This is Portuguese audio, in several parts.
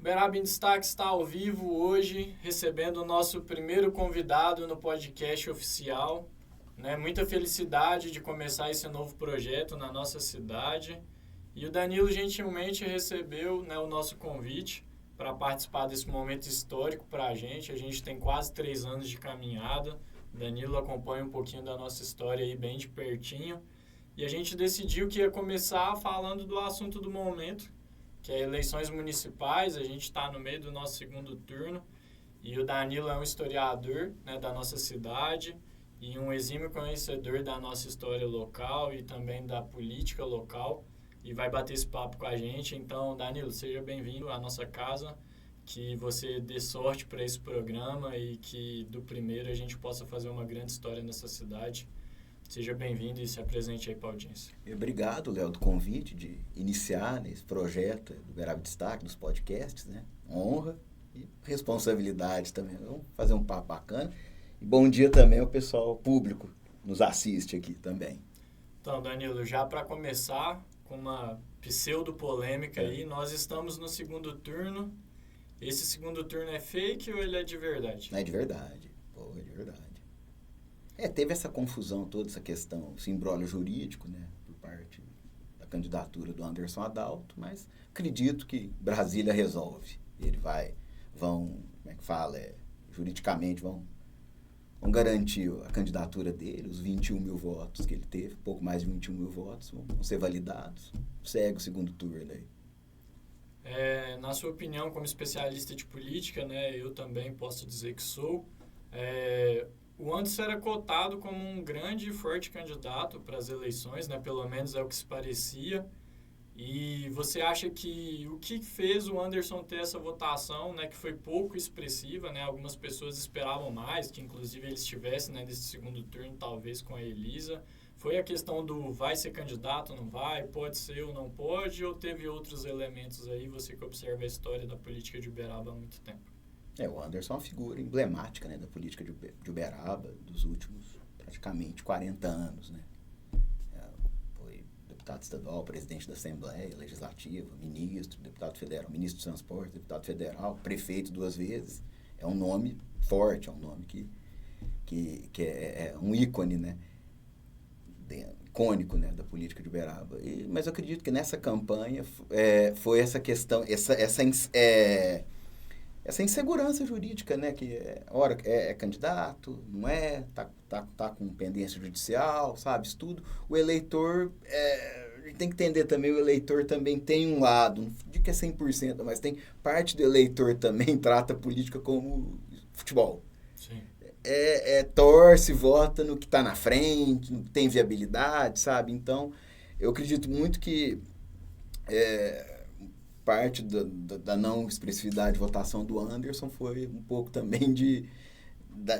Uberaba em Destaque está ao vivo hoje, recebendo o nosso primeiro convidado no podcast oficial. Muita felicidade de começar esse novo projeto na nossa cidade. E o Danilo gentilmente recebeu o nosso convite para participar desse momento histórico para a gente. A gente tem quase 3 anos de caminhada. O Danilo acompanha um pouquinho da nossa história aí bem de pertinho. E a gente decidiu que ia começar falando do assunto do momento, que é eleições municipais. A gente está no meio do nosso segundo turno e o Danilo é um historiador da nossa cidade e um exímio conhecedor da nossa história local e também da política local e vai bater esse papo com a gente. Então, Danilo, seja bem-vindo à nossa casa, que você dê sorte para esse programa e que do primeiro a gente possa fazer uma grande história nessa cidade. Seja bem-vindo e se apresente aí para a audiência. Obrigado, Léo, do convite de iniciar esse projeto do Uberaba em Destaque, dos podcasts, Honra e responsabilidade também. Vamos fazer um papo bacana. E bom dia também ao pessoal público que nos assiste aqui também. Então, Danilo, já para começar com uma pseudo-polêmica aí, nós estamos no segundo turno. Esse segundo turno é fake ou ele é de verdade? É de verdade. É de verdade. Teve essa confusão toda, essa questão, esse imbróglio jurídico, por parte da candidatura do Anderson Adalto, mas acredito que Brasília resolve. Juridicamente vão garantir a candidatura dele, os 21 mil votos que ele teve, pouco mais de 21 mil votos, vão ser validados. Segue o segundo turno aí. Na sua opinião, como especialista de política, eu também posso dizer que sou, o Anderson era cotado como um grande e forte candidato para as eleições, pelo menos é o que se parecia. E você acha que o que fez o Anderson ter essa votação, que foi pouco expressiva, algumas pessoas esperavam mais, que inclusive ele estivesse nesse segundo turno, talvez com a Elisa, foi a questão do vai ser candidato, não vai, pode ser ou não pode, ou teve outros elementos aí, você que observa a história da política de Uberaba há muito tempo? O Anderson é uma figura emblemática da política de Uberaba dos últimos praticamente 40 anos. Foi deputado estadual, presidente da Assembleia Legislativa, ministro, deputado federal, ministro do Transporte, deputado federal, prefeito 2 vezes. É um nome forte, é um nome que é um ícone, icônico da política de Uberaba. Mas eu acredito que nessa campanha foi essa questão, essa insegurança jurídica, que ora é candidato, não é, tá com pendência judicial, sabe, isso tudo. O eleitor, a gente tem que entender também, o eleitor também tem um lado, não digo que é 100%, mas tem parte do eleitor também trata a política como futebol. Sim. Torce, vota no que está na frente, no que tem viabilidade, sabe? Então, eu acredito muito que parte da não expressividade de votação do Anderson foi um pouco também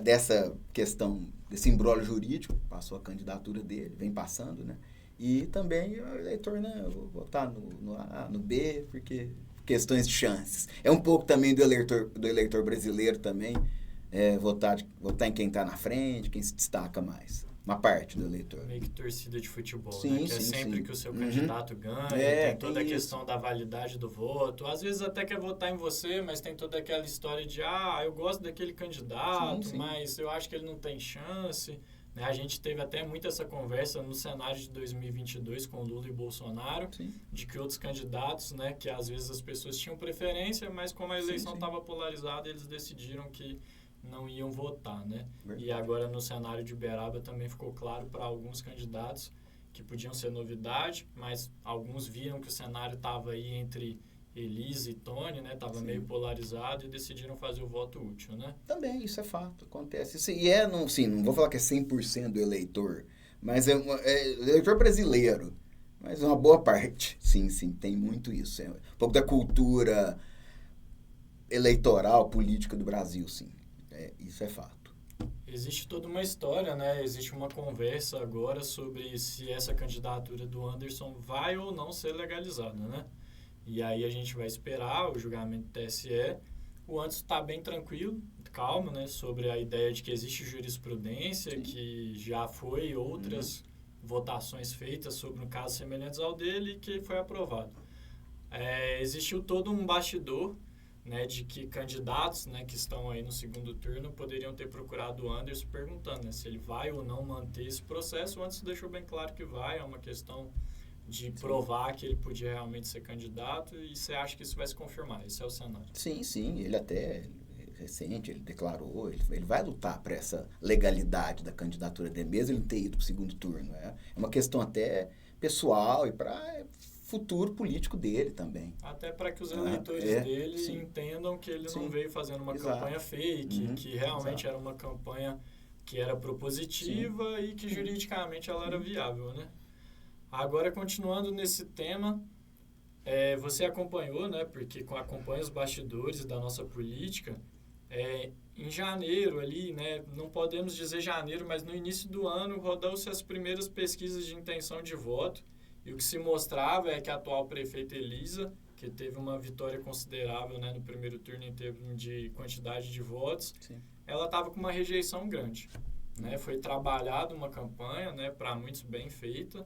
dessa questão, desse imbróglio jurídico, passou a candidatura dele, vem passando, e também o eleitor, eu vou votar no A, no B, porque questões de chances. É um pouco também do eleitor brasileiro também, votar em quem está na frente, quem se destaca mais. Uma parte do eleitor. Meio que torcida de futebol, sim, que é sempre sim. que o seu candidato ganha, tem toda a questão da validade do voto. Às vezes até quer votar em você, mas tem toda aquela história de eu gosto daquele candidato, sim. Mas eu acho que ele não tem chance. A gente teve até muito essa conversa no cenário de 2022 com Lula e Bolsonaro, sim. De que outros candidatos, que às vezes as pessoas tinham preferência, mas como a eleição estava polarizada, eles decidiram que não iam votar, E agora no cenário de Uberaba também ficou claro para alguns candidatos que podiam ser novidade, mas alguns viram que o cenário estava aí entre Elisa e Tony, Estava meio polarizado e decidiram fazer o voto útil, Também, isso é fato, acontece. Isso, não vou falar que é 100% do eleitor, mas é eleitor brasileiro, mas uma boa parte, sim, tem muito isso. É um pouco da cultura eleitoral, política do Brasil, sim. Isso é fato. Existe toda uma história, Existe uma conversa agora sobre se essa candidatura do Anderson vai ou não ser legalizada, E aí a gente vai esperar o julgamento do TSE. O Anderson está bem tranquilo, calmo, sobre a ideia de que existe jurisprudência, sim, que já foi outras votações feitas sobre um caso semelhantes ao dele e que foi aprovado. Existiu todo um bastidor né, de que candidatos, né, que estão aí no segundo turno poderiam ter procurado o Anderson perguntando, né, se ele vai ou não manter esse processo. O Anderson deixou bem claro que vai, é uma questão de provar que ele podia realmente ser candidato, e você acha que isso vai se confirmar? Esse é o cenário. Sim, ele até recente, ele declarou, ele vai lutar para essa legalidade da candidatura dele, mesmo ele ter ido para o segundo turno. É uma questão até pessoal e para futuro político dele também. Até para que os eleitores dele entendam que ele não veio fazendo uma campanha fake, que realmente era uma campanha que era propositiva e que juridicamente ela era viável, né? Agora, continuando nesse tema, você acompanhou, né, porque acompanha os bastidores da nossa política, em janeiro ali, né, não podemos dizer janeiro, mas no início do ano rodou-se as primeiras pesquisas de intenção de voto, e o que se mostrava é que a atual prefeita Elisa, que teve uma vitória considerável, né, no primeiro turno em termos de quantidade de votos, ela estava com uma rejeição grande, né? Foi trabalhada uma campanha, né, para muitos bem feita,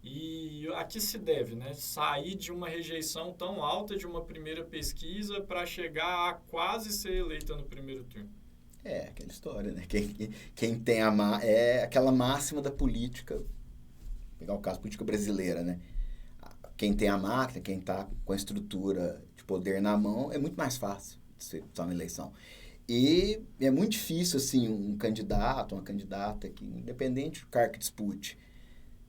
e a que se deve, né, sair de uma rejeição tão alta de uma primeira pesquisa para chegar a quase ser eleita no primeiro turno? Aquela história, né? Quem tem é aquela máxima da política, pegar o caso política brasileira, né? Quem tem a máquina, quem está com a estrutura de poder na mão, é muito mais fácil de ser uma eleição. E é muito difícil, assim, um candidato, uma candidata que, independente do cargo que dispute,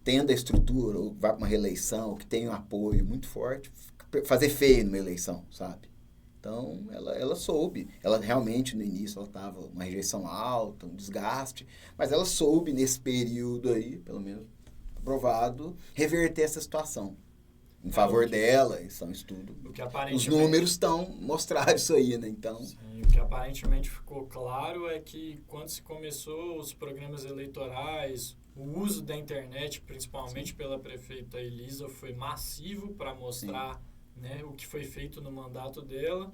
tendo a estrutura, ou vá para uma reeleição, ou que tenha um apoio muito forte, fazer feio numa eleição, sabe? Então, ela soube. Ela realmente, no início, ela estava uma rejeição alta, um desgaste, mas ela soube, nesse período aí, pelo menos provado, reverter essa situação em favor dela. Isso é um estudo. Os números estão mostrando isso aí, né? Então, sim, o que aparentemente ficou claro é que quando se começou os programas eleitorais, o uso da internet, principalmente pela prefeita Elisa, foi massivo para mostrar, né, o que foi feito no mandato dela,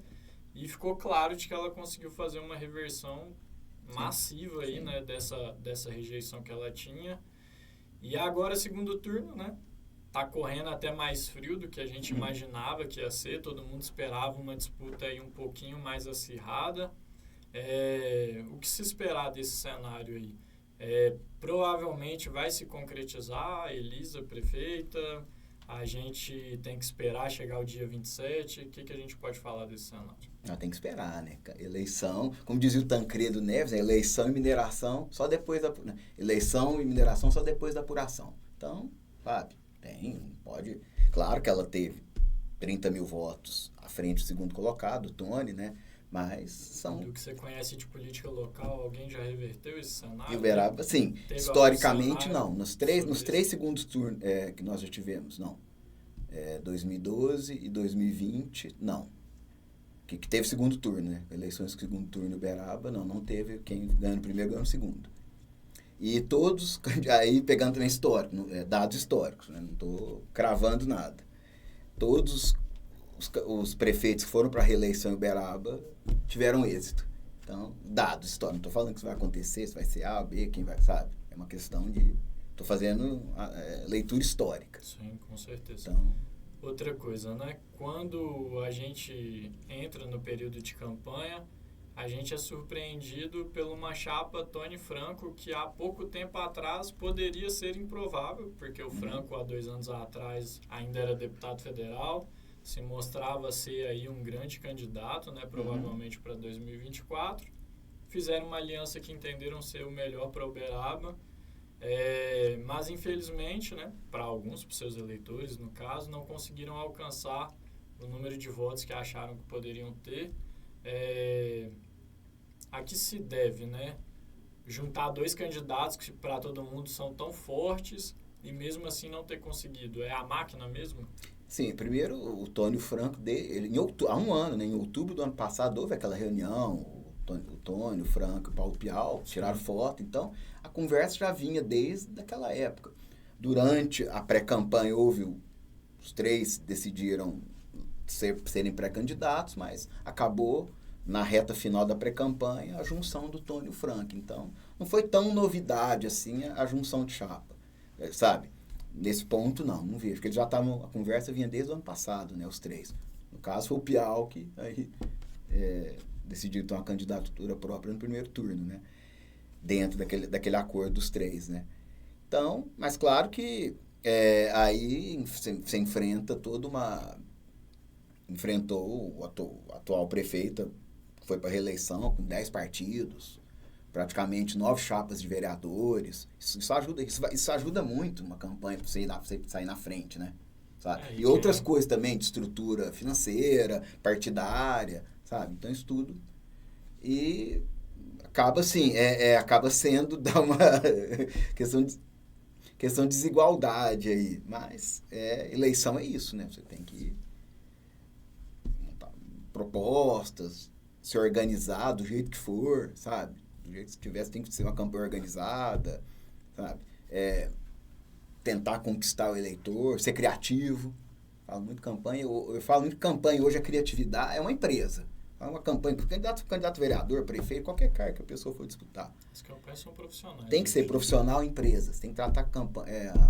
e ficou claro de que ela conseguiu fazer uma reversão massiva aí, né, dessa rejeição que ela tinha. E agora, segundo turno, né, tá correndo até mais frio do que a gente imaginava que ia ser. Todo mundo esperava uma disputa aí um pouquinho mais acirrada. O que se esperar desse cenário aí? Provavelmente vai se concretizar a Elisa prefeita. A gente tem que esperar chegar o dia 27. O que a gente pode falar desse cenário? Tem que esperar, né? Eleição, como dizia o Tancredo Neves, né? Eleição e mineração só depois da... Eleição e mineração só depois da apuração. Então, sabe, pode... Claro que ela teve 30 mil votos à frente do segundo colocado, o Tony, né? Mas são... Do que você conhece de política local, alguém já reverteu esse cenário? E Uberaba, sim. Historicamente, não. Nos três segundos turnos que nós já tivemos, não. 2012 e 2020, não. Que teve segundo turno, né? Eleições do segundo turno em Uberaba, não teve quem ganha no primeiro, ganha no segundo. E todos, aí pegando também histórico, dados históricos, né? Não estou cravando nada. Todos os prefeitos que foram para a reeleição em Uberaba tiveram êxito. Então, dados históricos. Não estou falando que isso vai acontecer, se vai ser A, B, quem vai, sabe? É uma questão de... Estou fazendo leitura histórica. Sim, com certeza. Então, outra coisa, né? Quando a gente entra no período de campanha, a gente é surpreendido por uma chapa Tony Franco que há pouco tempo atrás poderia ser improvável, porque o Franco, há 2 anos atrás, ainda era deputado federal, se mostrava ser aí um grande candidato, né? Provavelmente para 2024. Fizeram uma aliança que entenderam ser o melhor para Uberaba. Mas infelizmente, né, para alguns, para seus eleitores no caso, não conseguiram alcançar o número de votos que acharam que poderiam ter. A que se deve, né, juntar 2 candidatos que para todo mundo são tão fortes e mesmo assim não ter conseguido? É a máquina mesmo? Sim, primeiro o Tony Franco, há um ano, né, em outubro do ano passado, houve aquela reunião, o Tony, o Franco, o Paulo Pial, tiraram foto, então a conversa já vinha desde aquela época. Durante a pré-campanha os 3 decidiram serem pré-candidatos, mas acabou na reta final da pré-campanha a junção do Tony e o Franco. Então, não foi tão novidade assim a junção de chapa, sabe? Nesse ponto, não vejo, porque eles já estavam, a conversa vinha desde o ano passado, né, os 3. No caso, foi o Pial que aí decidiram ter uma candidatura própria no primeiro turno, né? Dentro daquele acordo dos 3, né? Então, mas claro que aí você enfrenta enfrentou o atual prefeito, foi para reeleição com 10 partidos, praticamente 9 chapas de vereadores. Isso ajuda muito uma campanha para você sair na frente, né? Sabe? E outras coisas também, de estrutura financeira, partidária, sabe? Então, isso tudo. E acaba assim, acaba sendo dar uma questão de desigualdade aí. Mas eleição é isso, né? Você tem que montar propostas, se organizar do jeito que for, sabe? Do jeito que tivesse, tem que ser uma campanha organizada, sabe? Tentar conquistar o eleitor, ser criativo. Eu falo muito que campanha hoje, a criatividade é uma empresa. É uma campanha, candidato vereador, prefeito, qualquer cargo que a pessoa for disputar. As campanhas são profissionais. Tem que ser profissional empresas. Tem que tratar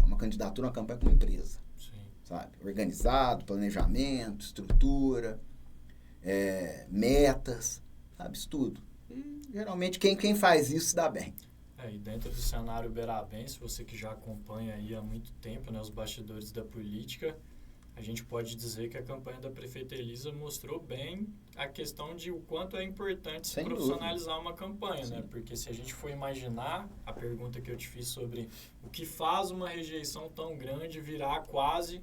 uma candidatura, uma campanha como empresa. Sim. Sabe? Organizado, planejamento, estrutura, metas, sabe? Isso tudo. E, geralmente, quem faz isso se dá bem. E dentro do cenário uberabense, você que já acompanha aí há muito tempo, né, os bastidores da política, a gente pode dizer que a campanha da prefeita Elisa mostrou bem a questão de o quanto é importante se profissionalizar uma campanha, né? Porque se a gente for imaginar a pergunta que eu te fiz sobre o que faz uma rejeição tão grande virar quase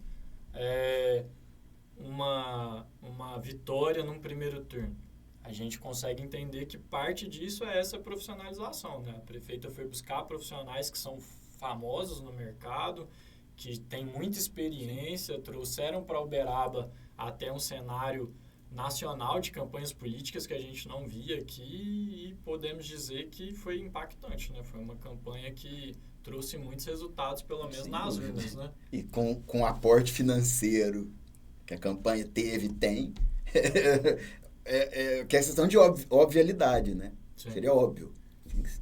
uma vitória num primeiro turno, a gente consegue entender que parte disso é essa profissionalização, né? A prefeita foi buscar profissionais que são famosos no mercado, que têm muita experiência, trouxeram para Uberaba até um cenário nacional de campanhas políticas que a gente não via aqui e podemos dizer que foi impactante, né? Foi uma campanha que trouxe muitos resultados, pelo menos nas urnas, né? E com o aporte financeiro que a campanha teve e tem, que é questão de obvialidade, né? Sim. Seria óbvio.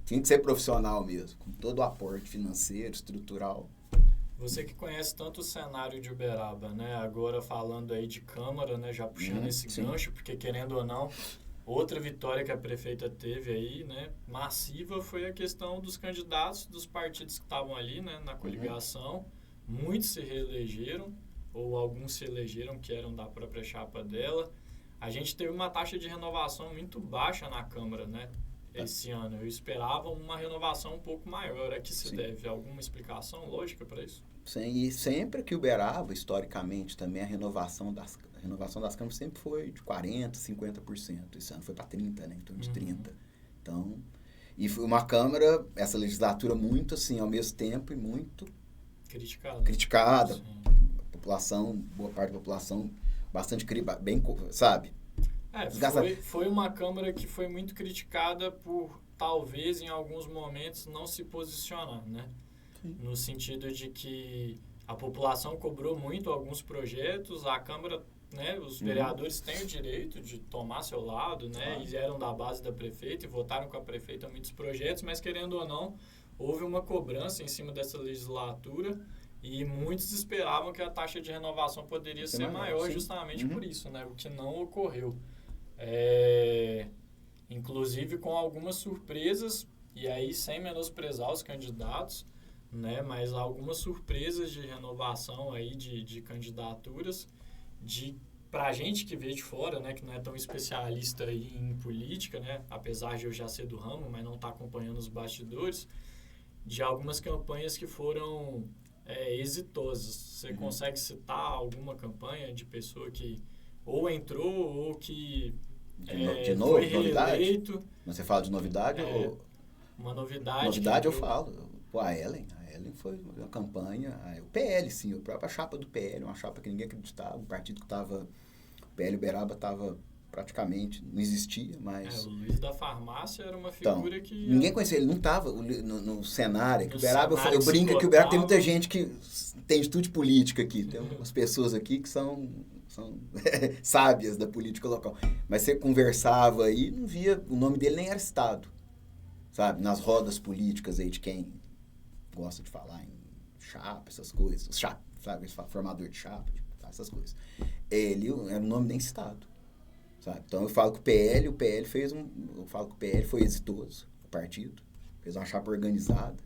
Tinha que ser profissional mesmo, com todo o aporte financeiro, estrutural. Você que conhece tanto o cenário de Uberaba, né? Agora falando aí de Câmara, né? Já puxando esse gancho, porque querendo ou não, outra vitória que a prefeita teve aí, né? Massiva, foi a questão dos candidatos dos partidos que estavam ali, né? Na coligação. Muitos se reelegeram, ou alguns se elegeram que eram da própria chapa dela. A gente teve uma taxa de renovação muito baixa na Câmara, né? Esse ano. Eu esperava uma renovação um pouco maior. A que se deve? Alguma explicação lógica para isso? Sim, e sempre que Uberaba, historicamente, também a renovação das câmaras sempre foi de 40%, 50%. Esse ano foi para 30%, né? Em torno de 30%. Então, e foi uma Câmara, essa legislatura muito, assim, ao mesmo tempo e muito criticada. A população, boa parte da população, bastante bem, sabe? Foi uma Câmara que foi muito criticada por, talvez, em alguns momentos, não se posicionar, né? Sim. No sentido de que a população cobrou muito alguns projetos, a Câmara, né, os vereadores têm o direito de tomar seu lado, né? E eram da base da prefeita e votaram com a prefeita muitos projetos, mas, querendo ou não, houve uma cobrança em cima dessa legislatura e muitos esperavam que a taxa de renovação poderia ser maior justamente por isso, né? O que não ocorreu. Inclusive com algumas surpresas, e aí sem menosprezar os candidatos, né, mas algumas surpresas de renovação aí de candidaturas, pra gente que vê de fora, né, que não é tão especialista aí em política, né, apesar de eu já ser do ramo, mas não tá acompanhando os bastidores, de algumas campanhas que foram exitosas. Você consegue citar alguma campanha de pessoa que ou entrou ou que de novo, foi reeleito? Novidade? Você fala de novidade ou... Uma novidade. Novidade eu falo. Pô, a Ellen foi uma campanha... O PL, sim, a própria chapa do PL, uma chapa que ninguém acreditava, um partido que estava... O PL Uberaba estava praticamente... Não existia, mas... O Luiz da Farmácia era uma figura que... Ninguém conhecia, ele não estava no cenário. Que Uberaba, eu brinco que o Uberaba tem muita gente que tem estudo de política aqui. Tem umas pessoas aqui que são sábias da política local. Mas você conversava aí, não via... O nome dele nem era citado, sabe? Nas rodas políticas aí de quem gosta de falar em chapa, essas coisas. Chapa, sabe? Formador de chapa, essas coisas. Ele era um nome nem citado, sabe? Então eu falo que o PL foi exitoso, o partido, fez uma chapa organizada,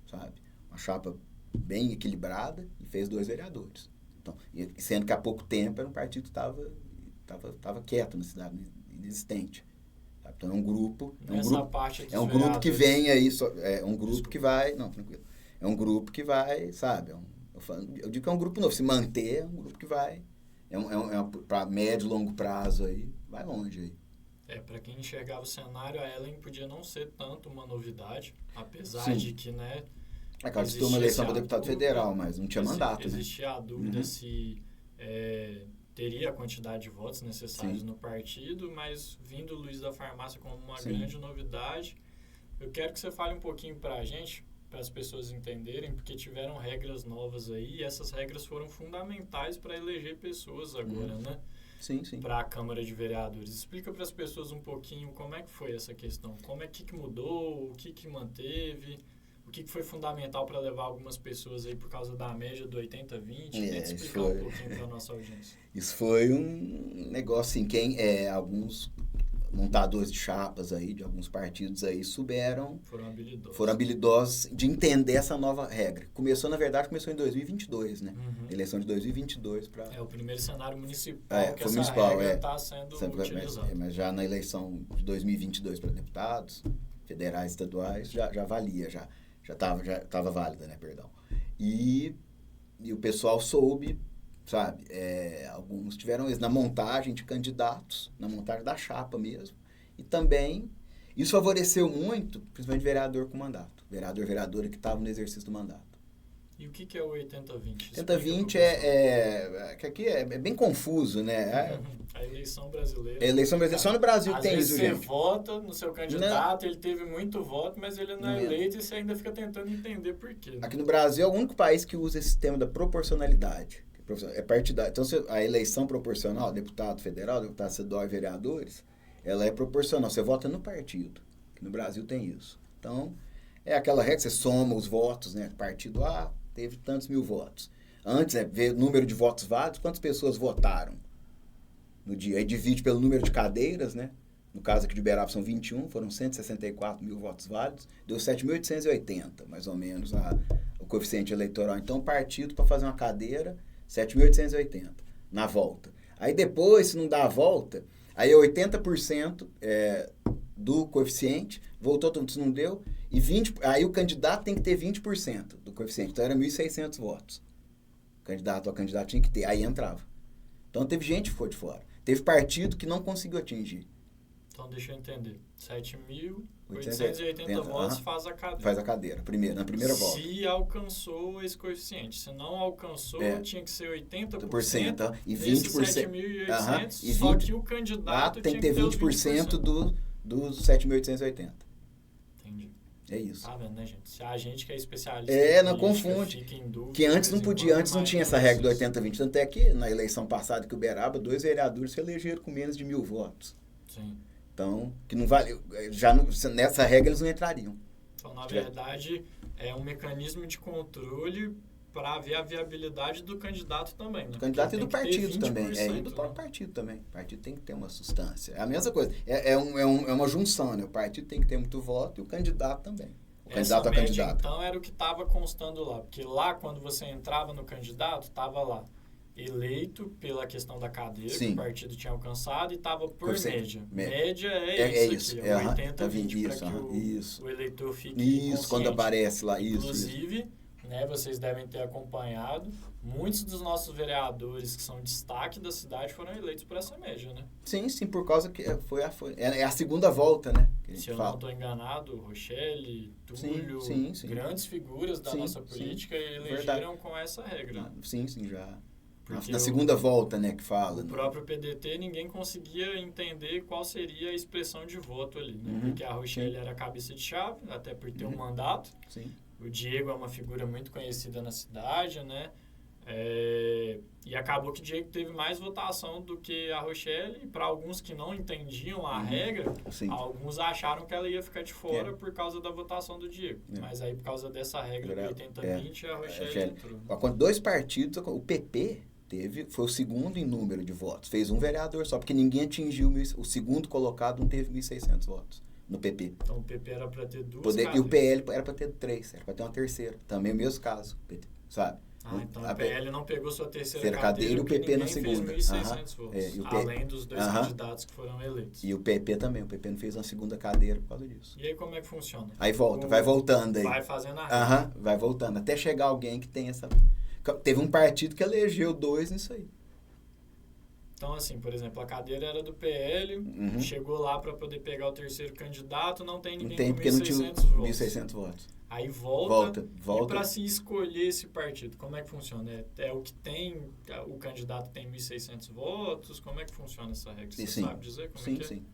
sabe? Uma chapa bem equilibrada e fez 2 vereadores. Então, sendo que há pouco tempo era um partido que estava quieto na cidade, inexistente. Sabe? Então é um grupo, que vem aí, é um grupo que vai, não, tranquilo. É um grupo que vai, sabe? Eu digo que é um grupo novo, se manter, é um grupo que vai, para médio e longo prazo aí, vai longe aí. Para quem enxergava o cenário, a Ellen podia não ser tanto uma novidade, apesar Sim. de que, né? Ela disputou uma eleição para deputado federal, mas não tinha mandato, existia a dúvida se teria a quantidade de votos necessários no partido, mas vindo o Luiz da Farmácia como uma grande novidade, eu quero que você fale um pouquinho para a gente, para as pessoas entenderem, porque tiveram regras novas aí, e essas regras foram fundamentais para eleger pessoas agora, né? Sim. Para a Câmara de Vereadores. Explica para as pessoas um pouquinho como é que foi essa questão, como é que mudou, o que manteve, o que foi fundamental para levar algumas pessoas aí por causa da média do 80-20. Tenta explicar um pouquinho para a nossa audiência. Isso foi um negócio assim, alguns montadores de chapas aí, de alguns partidos aí, foram habilidosos de entender essa nova regra. Começou em 2022, né? Eleição de 2022 para... É o primeiro cenário municipal que essa regra está sendo utilizada. Mas já na eleição de 2022 para deputados, federais, estaduais, já valia, já estava válida, né? Perdão. E o pessoal soube, sabe? Alguns tiveram isso na montagem de candidatos, na montagem da chapa mesmo. E também, isso favoreceu muito, principalmente vereador com mandato. Vereadora que estava no exercício do mandato. E o que é o 80-20? 80-20 que aqui é bem confuso, né? A eleição brasileira. A eleição brasileira. Só no Brasil tem isso, gente. Você vota no seu candidato, ele teve muito voto, mas ele não é eleito e você ainda fica tentando entender por quê. Né? Aqui no Brasil é o único país que usa esse sistema da proporcionalidade. É partidário. Então, a eleição proporcional, deputado federal, deputado estadual e vereadores, ela é proporcional. Você vota no partido. Aqui no Brasil tem isso. Então, é aquela regra, você soma os votos, né? Partido A teve tantos mil votos. Antes, ver o número de votos válidos, quantas pessoas votaram no dia. Aí divide pelo número de cadeiras, né? No caso aqui de Uberaba são 21, foram 164 mil votos válidos. Deu 7.880, mais ou menos, o coeficiente eleitoral. Então, o partido, para fazer uma cadeira, 7.880 na volta. Aí depois, se não dá a volta, aí é 80% do coeficiente, voltou tudo, se não deu, e aí o candidato tem que ter 20% do coeficiente. Então era 1.600 votos. O candidato ou a candidata tinha que ter, aí entrava. Então teve gente que ficou de fora. Teve partido que não conseguiu atingir. Então deixa eu entender. 7.880 votos faz a cadeira. Faz a cadeira, na primeira volta. Se alcançou esse coeficiente. Se não alcançou, tinha que ser 80%. E 20%. 7.800, só que o candidato tem que ter 20% dos 7.880. Entendi. É isso. Tá vendo, né, gente? Se a gente que é especialista não confunde. Fica em dúvida, que antes não podia, antes não tinha essa regra do 80-20. Tanto é que na eleição passada que o Uberaba, 2 vereadores se elegeram com menos de 1.000 votos. Sim. Então, que não vale, nessa regra eles não entrariam. Então, na verdade, é um mecanismo de controle para ver a viabilidade do candidato também. Né? Do candidato e do partido também. E do próprio partido também. O partido tem que ter uma substância. É a mesma coisa. É uma junção, né? O partido tem que ter muito voto e o candidato também. O candidato a candidato. Então, era o que estava constando lá. Porque lá, quando você entrava no candidato, estava lá eleito pela questão da cadeira que o partido tinha alcançado e estava por média. Média é isso aqui, 80-20, para que o eleitor fique consciente. Quando aparece lá, Inclusive, né, vocês devem ter acompanhado, muitos dos nossos vereadores que são destaque da cidade foram eleitos por essa média, né? Sim, por causa que é a segunda volta, né? Se eu não estou enganado, Rochelle, Túlio, grandes figuras da nossa política elegeram com essa regra. Sim, já. Na segunda volta, né, que fala. O próprio PDT, ninguém conseguia entender qual seria a expressão de voto ali, né? Porque a Rochelle era a cabeça de chave, até por ter um mandato. Sim. O Diego é uma figura muito conhecida na cidade, né? E acabou que o Diego teve mais votação do que a Rochelle. E para alguns que não entendiam a regra, alguns acharam que ela ia ficar de fora por causa da votação do Diego. Mas aí, por causa dessa regra do 80-20, a Rochelle entrou. Quando 2 partidos, o PP Foi o segundo em número de votos. Fez um vereador só, porque ninguém atingiu, o segundo colocado não teve 1.600 votos no PP. Então o PP era para ter duas cadeiras. E o PL era para ter 3, era para ter uma terceira. Também o mesmo caso, sabe? Então o PL não pegou sua terceira cadeira e o PP na segunda. Fez 1.600 votos, além dos dois candidatos que foram eleitos. E o PP também, o PP não fez uma segunda cadeira por causa disso. E aí como é que funciona? Aí vai voltando aí. Vai fazendo a regra. Vai voltando, até chegar alguém que tem essa... Teve um partido que elegeu 2 nisso aí. Então, assim, por exemplo, a cadeira era do PL, chegou lá para poder pegar o terceiro candidato, não tem ninguém com 1.600 votos. Aí volta. E para se escolher esse partido, como é que funciona? É o que tem, o candidato tem 1.600 votos? Como é que funciona essa regra? Você sabe dizer como é que é? Sim.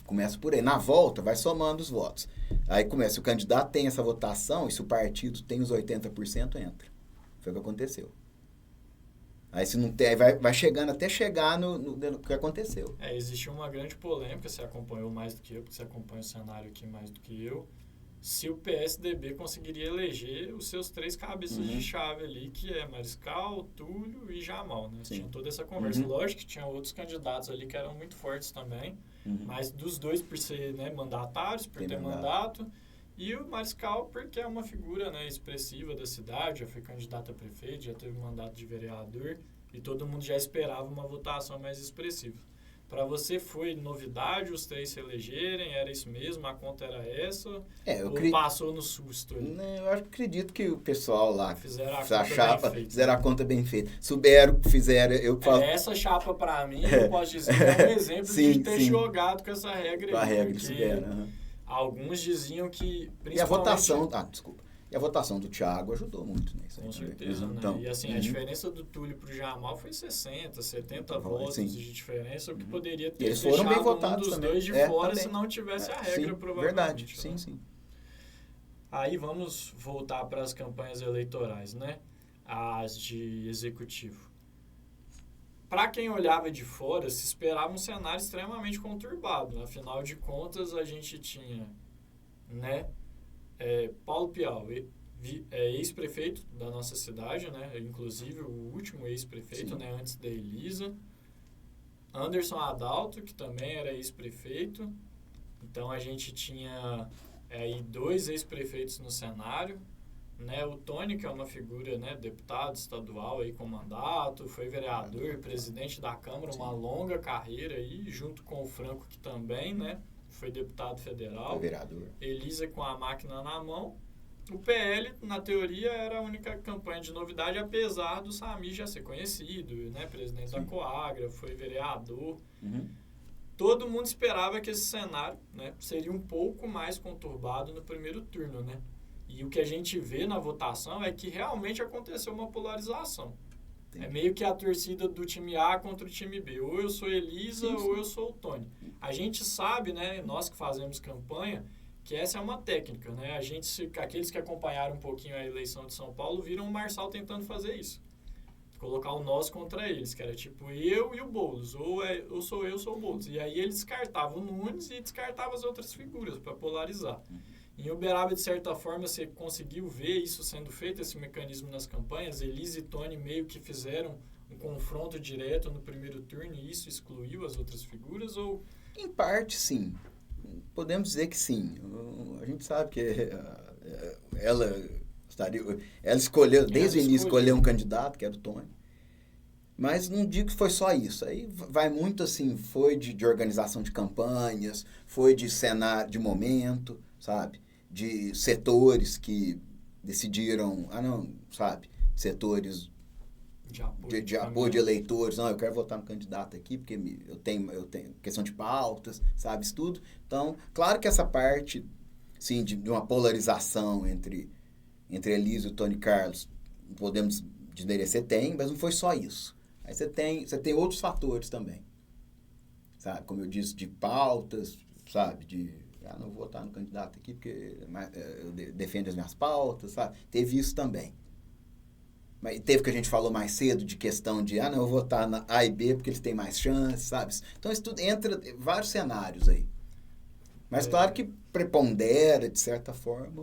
Começa por aí. Na volta, vai somando os votos. Aí começa, se o candidato tem essa votação, e se o partido tem os 80%, entra. Foi o que aconteceu. Aí se não tem, vai chegando até chegar no que aconteceu. Existiu uma grande polêmica, você acompanhou mais do que eu, porque você acompanha o cenário aqui mais do que eu, se o PSDB conseguiria eleger os seus 3 cabeças de chave ali, que é Mariscal, Túlio e Jamal, né? Tinha toda essa conversa. Lógico que tinha outros candidatos ali que eram muito fortes também, mas dos dois por ser, né, mandatários, por ter mandato, e o Mariscal porque é uma figura, né, expressiva da cidade, já foi candidato a prefeito, já teve mandato de vereador, e todo mundo já esperava uma votação mais expressiva. Para você foi novidade os 3 se elegerem? Era isso mesmo? A conta era essa? Ou passou no susto ali? Eu acredito que o pessoal lá fizeram a conta bem feita. Souberam, fizeram... Essa chapa, para mim, eu posso dizer, é um exemplo de ter jogado com essa regra. Com a regra, souberam. Alguns diziam que... E a votação... desculpa. E a votação do Thiago ajudou muito nisso. Com certeza, né? Então, e assim, a diferença do Túlio pro Jamal foi 60, 70 votos de diferença, o que poderia ter deixado bem votados dos dois de fora também. Se não tivesse a regra, provavelmente. Verdade, né? sim. Aí vamos voltar para as campanhas eleitorais, né? As de executivo. Para quem olhava de fora, se esperava um cenário extremamente conturbado. Afinal de contas, a gente tinha, né, Paulo Piau, ex-prefeito da nossa cidade, né, inclusive o último ex-prefeito, né, antes da Elisa. Anderson Adalto, que também era ex-prefeito. Então, a gente tinha aí 2 ex-prefeitos no cenário. Né, o Tony, que é uma figura, né, deputado estadual aí com mandato, foi vereador, presidente da Câmara, uma longa carreira aí, junto com o Franco, que também, né, foi deputado federal. Foi vereador. Elisa com a máquina na mão. O PL, na teoria, era a única campanha de novidade, apesar do Samir já ser conhecido, né, presidente da Coagra, foi vereador. Todo mundo esperava que esse cenário, né, seria um pouco mais conturbado no primeiro turno, né? E o que a gente vê na votação é que realmente aconteceu uma polarização. É meio que a torcida do time A contra o time B. Ou eu sou Elisa ou eu sou o Tony. A gente sabe, né, nós que fazemos campanha, que essa é uma técnica, né? Aqueles que acompanharam um pouquinho a eleição de São Paulo viram o Marçal tentando fazer isso. Colocar o nós contra eles, que era tipo eu e o Boulos. Ou sou eu, sou o Boulos. E aí ele descartava o Nunes e descartava as outras figuras para polarizar. Em Uberaba, de certa forma, você conseguiu ver isso sendo feito, esse mecanismo nas campanhas. Elisa e Tony meio que fizeram um confronto direto no primeiro turno e isso excluiu as outras figuras? Ou... Em parte, sim. Podemos dizer que sim. A gente sabe que ela escolheu, desde o início, escolheu um candidato, que era o Tony. Mas não digo que foi só isso. Aí vai muito assim, foi de organização de campanhas, foi de cenário, de momento, sabe? De setores que decidiram, setores de apoio de eleitores, não, eu quero votar no candidato aqui, porque eu tenho questão de pautas, sabe, isso tudo. Então, claro que essa parte, sim, de uma polarização entre Elisa e o Tony Carlos, podemos desmerecer, mas não foi só isso. Aí você tem outros fatores também, sabe, como eu disse, de pautas, sabe, não vou votar no candidato aqui porque eu defendo as minhas pautas, sabe? Teve isso também. Mas teve que a gente falou mais cedo de questão de, não, eu vou votar na A e B porque eles têm mais chances, sabe? Então, isso tudo entra vários cenários aí. Mas claro que prepondera, de certa forma,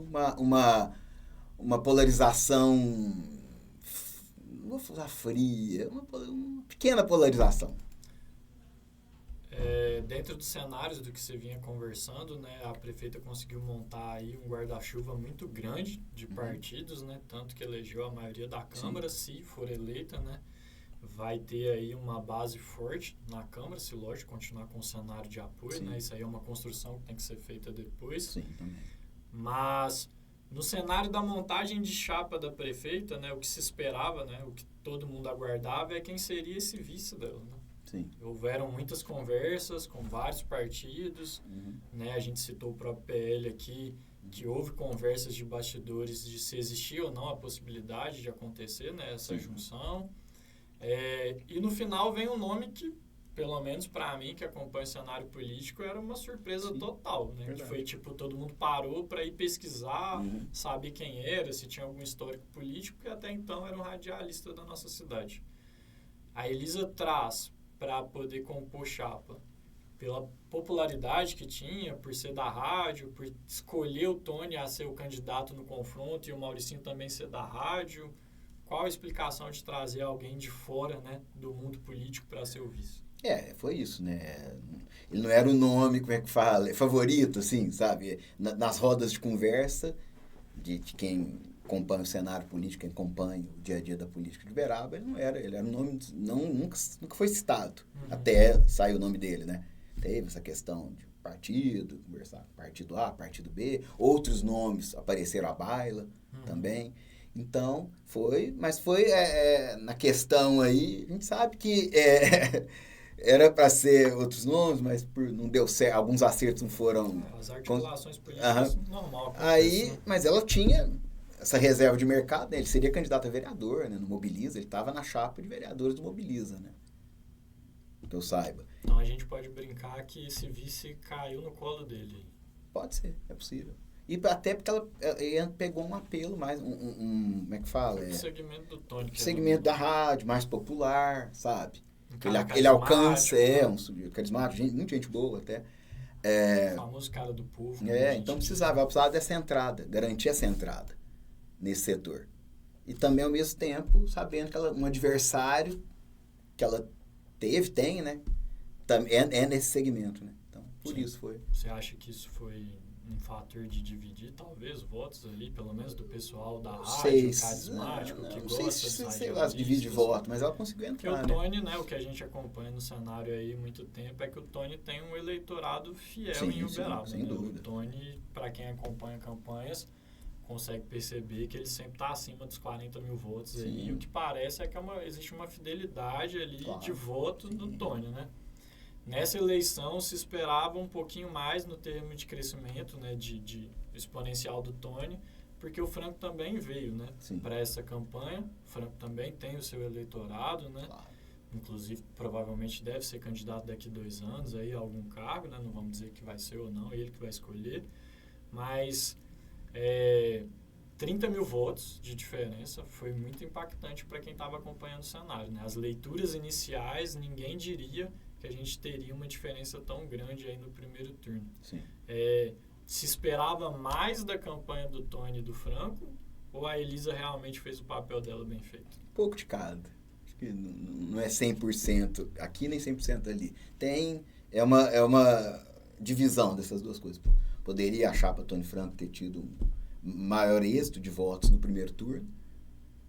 uma polarização, vou usar fria, uma pequena polarização. Dentro dos cenários do que você vinha conversando, né, a prefeita conseguiu montar aí um guarda-chuva muito grande de partidos, né, tanto que elegeu a maioria da Câmara, se for eleita, né, vai ter aí uma base forte na Câmara, se lógico continuar com o cenário de apoio, né, isso aí é uma construção que tem que ser feita depois. Sim, também. Mas no cenário da montagem de chapa da prefeita, né, o que se esperava, né, o que todo mundo aguardava é quem seria esse vice dela, né? Sim. Houveram muitas conversas com vários partidos, né? A gente citou o próprio PL aqui, que houve conversas de bastidores de se existia ou não a possibilidade de acontecer, né, essa junção. E no final vem um nome que, pelo menos para mim, que acompanha o cenário político, era uma surpresa total, né? Que foi tipo, todo mundo parou para ir pesquisar, saber quem era, se tinha algum histórico político, porque até então era um radialista da nossa cidade. A Elisa traz para poder compor chapa, pela popularidade que tinha, por ser da rádio, por escolher o Tony a ser o candidato no confronto e o Mauricinho também ser da rádio. Qual a explicação de trazer alguém de fora, né, do mundo político para ser o vice? Foi isso, né? Ele não era o nome, como é que fala, favorito, assim, sabe? Nas rodas de conversa de quem acompanha o cenário político, quem acompanha o dia a dia da política de Uberaba, ele era um nome, nunca foi citado, até sair o nome dele, né? Teve essa questão de partido, conversar partido A, partido B, outros nomes apareceram à baila também. Então, mas foi na questão aí, a gente sabe que era para ser outros nomes, mas não deu certo, alguns acertos não foram... As articulações políticas, normal. Aí, mas ela tinha essa reserva de mercado, né? Ele seria candidato a vereador, né? No Mobiliza, ele estava na chapa de vereadores do Mobiliza, né? Que eu saiba. Então a gente pode brincar que esse vice caiu no colo dele. Pode ser, é possível. E até porque ela pegou um apelo mais, como é que fala? O segmento do Tony. Segmento da rádio, mais popular, sabe? Um ele alcança, um carismático, muita gente boa até. O famoso cara do povo. Então ela precisava dessa entrada, garantir essa entrada nesse setor. E também, ao mesmo tempo, sabendo que um adversário que ela tem, né? É nesse segmento, né? Então, por isso foi. Você acha que isso foi um fator de dividir, talvez, votos ali, pelo menos do pessoal da rádio, carismático, que gosta de sei lá, se divide voto, mas ela conseguiu entrar, porque o Tony, né, o que a gente acompanha no cenário aí há muito tempo, é que o Tony tem um eleitorado fiel em Uberaba. Sem dúvida. O Tony, para quem acompanha campanhas, consegue perceber que ele sempre está acima dos 40 mil votos aí. E o que parece é que existe uma fidelidade ali de voto do Tony, né? Nessa eleição se esperava um pouquinho mais no termo de crescimento, né, de exponencial do Tony, porque o Franco também veio, né, para essa campanha. O Franco também tem o seu eleitorado, né? Inclusive, provavelmente deve ser candidato daqui a 2 anos aí a algum cargo, né? Não vamos dizer que vai ser ou não, ele que vai escolher. Mas 30 mil votos de diferença foi muito impactante para quem estava acompanhando o cenário, né? As leituras iniciais, ninguém diria que a gente teria uma diferença tão grande aí no primeiro turno. Se esperava mais da campanha do Tony e do Franco, ou a Elisa realmente fez o papel dela bem feito? Pouco de cada. Acho que não é 100% aqui nem 100% ali. É uma divisão dessas duas coisas. Poderia a chapa Tony Franco ter tido um maior êxito de votos no primeiro turno,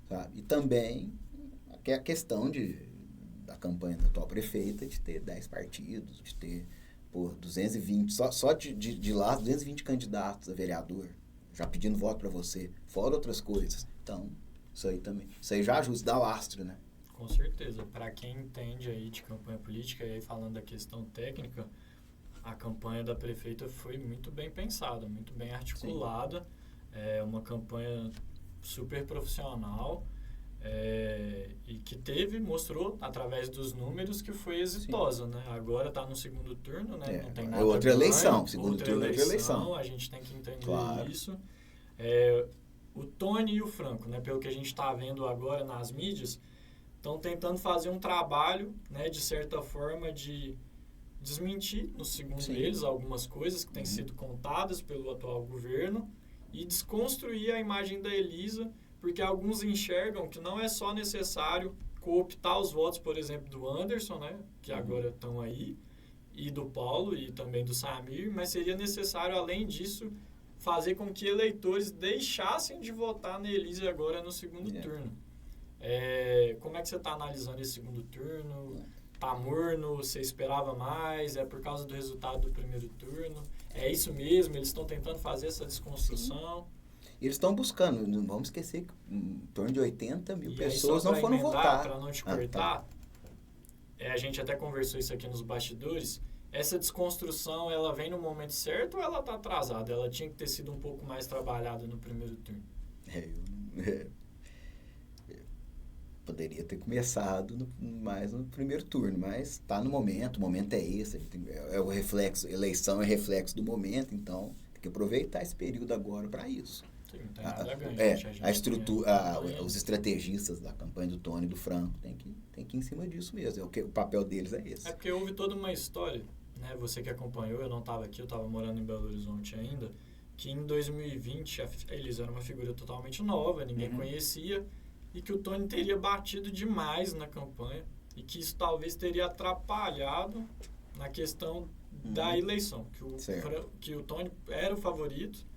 sabe? E também a questão da campanha da atual prefeita de ter 10 partidos, de ter 220, só de lá 220 candidatos a vereador, já pedindo voto para você, fora outras coisas. Então, isso aí já ajuda, dá lastro, né? Com certeza. Para quem entende aí de campanha política, e aí falando da questão técnica, a campanha da prefeita foi muito bem pensada, muito bem articulada. É uma campanha super profissional. E que mostrou, através dos números, que foi exitosa, né? Agora está no segundo turno, né? Não tem nada outra eleição, segundo turno é outra eleição. A gente tem que entender isso. O Tony e o Franco, né? Pelo que a gente está vendo agora nas mídias, estão tentando fazer um trabalho, né? De certa forma, de desmentir, no segundo deles, algumas coisas que têm sido contadas pelo atual governo e desconstruir a imagem da Elisa, porque alguns enxergam que não é só necessário cooptar os votos, por exemplo, do Anderson, né, que agora estão aí, e do Paulo e também do Samir, mas seria necessário, além disso, fazer com que eleitores deixassem de votar na Elise agora no segundo turno. Como é que você está analisando esse segundo turno? Tá morno? Você esperava mais? É por causa do resultado do primeiro turno? É isso mesmo? Eles estão tentando fazer essa desconstrução? Eles estão buscando, não vamos esquecer que em torno de 80 mil pessoas não foram votar. Para não te cortar, a gente até conversou isso aqui nos bastidores, essa desconstrução, ela vem no momento certo ou ela está atrasada? Ela tinha que ter sido um pouco mais trabalhada no primeiro turno? Poderia ter começado mais no primeiro turno, mas está no momento, o momento é esse, é o reflexo, eleição é reflexo do momento, então tem que aproveitar esse período agora para isso. Sim, não tem nada a ganhar. A estrutura, os estrategistas da campanha do Tony e do Franco tem que ir em cima disso mesmo, o papel deles é esse. É porque houve toda uma história, né? Você que acompanhou, eu não estava aqui, eu estava morando em Belo Horizonte ainda, que em 2020 a Elise era uma figura totalmente nova, ninguém conhecia, e que o Tony teria batido demais na campanha e que isso talvez teria atrapalhado na questão da eleição, que o Tony era o favorito,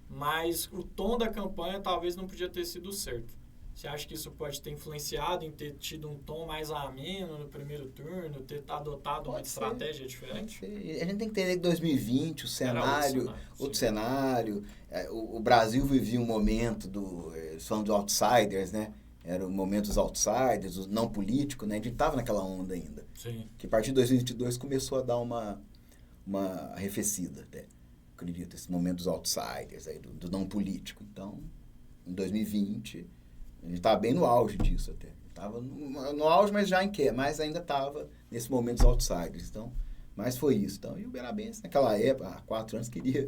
mas o tom da campanha talvez não podia ter sido certo. Você acha que isso pode ter influenciado em ter tido um tom mais ameno no primeiro turno, ter adotado uma estratégia diferente? A gente tem que entender que 2020, o cenário, outro cenário. O Brasil vivia um momento eles falam dos outsiders, né? Era o momento dos outsiders, os não políticos, né? A gente estava naquela onda ainda. Sim. Que a partir de 2022 começou a dar uma arrefecida, até. Acredito, esse momento dos outsiders, aí, do não político. Então, em 2020... a gente estava bem no auge disso até. Estava no auge, mas já em quê? Mas ainda estava nesse momento dos outsiders. Então, mas foi isso. Então, e o Berabense, naquela época, há 4 anos, queria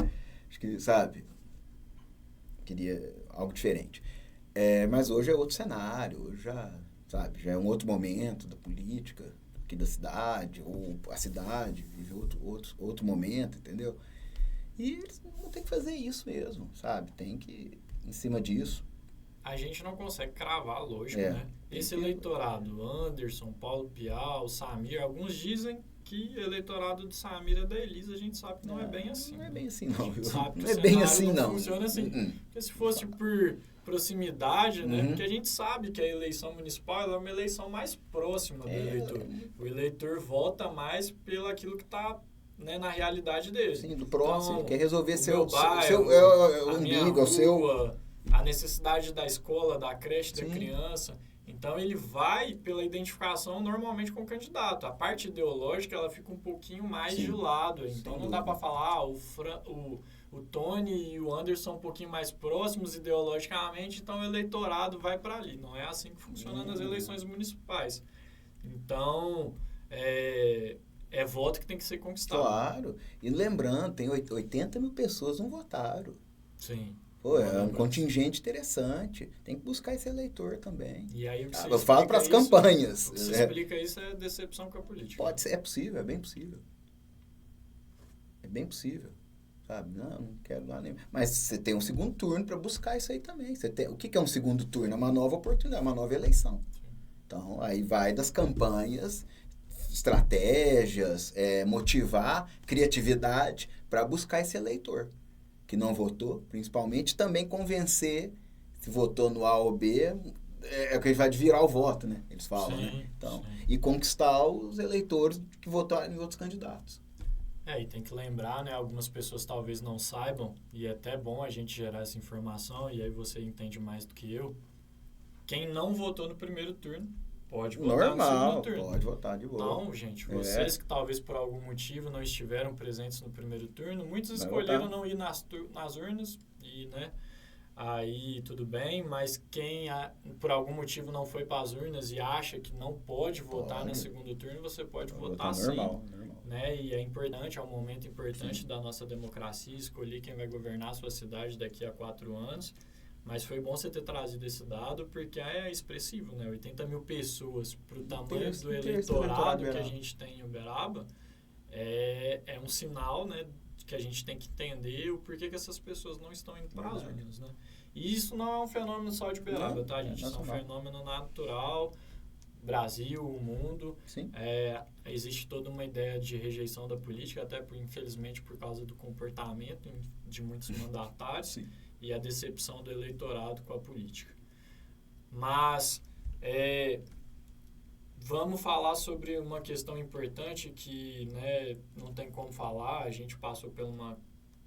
algo diferente. Mas hoje é outro cenário, hoje já é um outro momento da política aqui da cidade, ou a cidade vive outro momento, entendeu? E eles vão ter que fazer isso mesmo, sabe? Tem que ir em cima disso. A gente não consegue cravar, lógico, né? Esse eleitorado, Anderson, Paulo Pial, Samir, alguns dizem que o eleitorado de Samir é da Elise, a gente sabe que não é bem assim. Não é bem assim, não. Não é bem assim, não. Funciona assim. Porque se fosse por proximidade, né? Porque a gente sabe que a eleição municipal é uma eleição mais próxima do eleitor. O eleitor vota mais pelo aquilo que está, né, na realidade dele. Sim, do próximo. Então, quer resolver seu umbigo, a necessidade da escola, da creche, da criança. Então, ele vai pela identificação normalmente com o candidato. A parte ideológica, ela fica um pouquinho mais de lado. Então, não dá para falar, o Tony e o Anderson um pouquinho mais próximos ideologicamente, então o eleitorado vai para ali. Não é assim que funciona nas eleições municipais. Então, é voto que tem que ser conquistado. Claro. E lembrando, tem 80 mil pessoas não votaram. Sim. É um contingente interessante. Tem que buscar esse eleitor também. E aí, o que eu falo para as campanhas. O que você explica isso é decepção com a política. Pode ser, é possível, é bem possível. É bem possível. Sabe? Não quero lá nem. Mas você tem um segundo turno para buscar isso aí também. O que é um segundo turno? É uma nova oportunidade, uma nova eleição. Sim. Então, aí vai das campanhas, estratégias, motivar, criatividade para buscar esse eleitor que não votou, principalmente, também convencer, se votou no A ou B, é que ele vai virar o voto, né? Eles falam, né? Então, e conquistar os eleitores que votaram em outros candidatos. E tem que lembrar, né? Algumas pessoas talvez não saibam, e é até bom a gente gerar essa informação, e aí você entende mais do que eu. Quem não votou no primeiro turno, pode votar no segundo turno. Pode votar de boa. Então, gente, vocês que talvez por algum motivo não estiveram presentes no primeiro turno, muitos escolheram não ir nas urnas, e, né, aí tudo bem, mas quem por algum motivo não foi para as urnas e acha que não pode votar no segundo turno, você pode votar sim. Normal. Né? E é importante, é um momento importante da nossa democracia, escolher quem vai governar a sua cidade daqui a 4 anos. Mas foi bom você ter trazido esse dado, porque é expressivo, né? 80 mil pessoas para o tamanho do eleitorado que a gente tem em Uberaba é um sinal, né, que a gente tem que entender o porquê que essas pessoas não estão indo para as urnas, né? E isso não é um fenômeno só de Uberaba, tá, gente? Isso é um nacional. fenômeno natural, Brasil, o mundo. Sim. Existe toda uma ideia de rejeição da política, até infelizmente por causa do comportamento de muitos mandatários Sim. e a decepção do eleitorado com a política. Mas vamos falar sobre uma questão importante que, né, não tem como falar. A gente passou por uma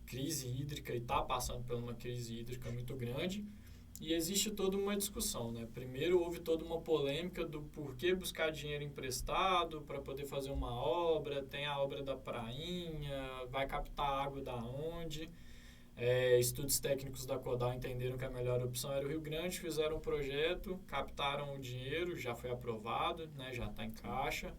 crise hídrica e está passando por uma crise hídrica muito grande. E existe toda uma discussão, né? Primeiro houve toda uma polêmica do porquê buscar dinheiro emprestado para poder fazer uma obra, tem a obra da prainha, vai captar água da onde? Estudos técnicos da Codal entenderam que a melhor opção era o Rio Grande, fizeram um projeto, captaram o dinheiro, já foi aprovado, né? Já está em caixa.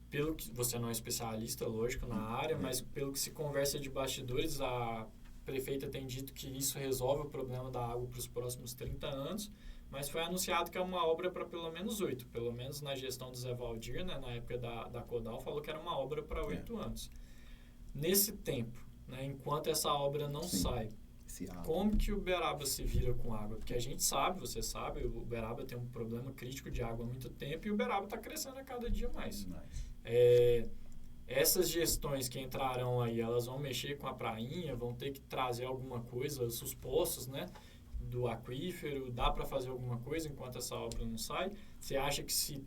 Pelo que você não é especialista, lógico, na área, mas pelo que se conversa de bastidores, a prefeita tem dito que isso resolve o problema da água para os próximos 30 anos, mas foi anunciado que é uma obra para pelo menos 8, pelo menos na gestão do Zé Valdir, né, na época da Codal, falou que era uma obra para 8 anos. Nesse tempo, né, enquanto essa obra não sai, como que o Uberaba se vira com água? Porque a gente sabe, você sabe, o Uberaba tem um problema crítico de água há muito tempo e o Uberaba está crescendo a cada dia mais. Essas gestões que entrarão aí, elas vão mexer com a prainha, vão ter que trazer alguma coisa, os poços, né, do aquífero, dá para fazer alguma coisa enquanto essa obra não sai? Você acha que se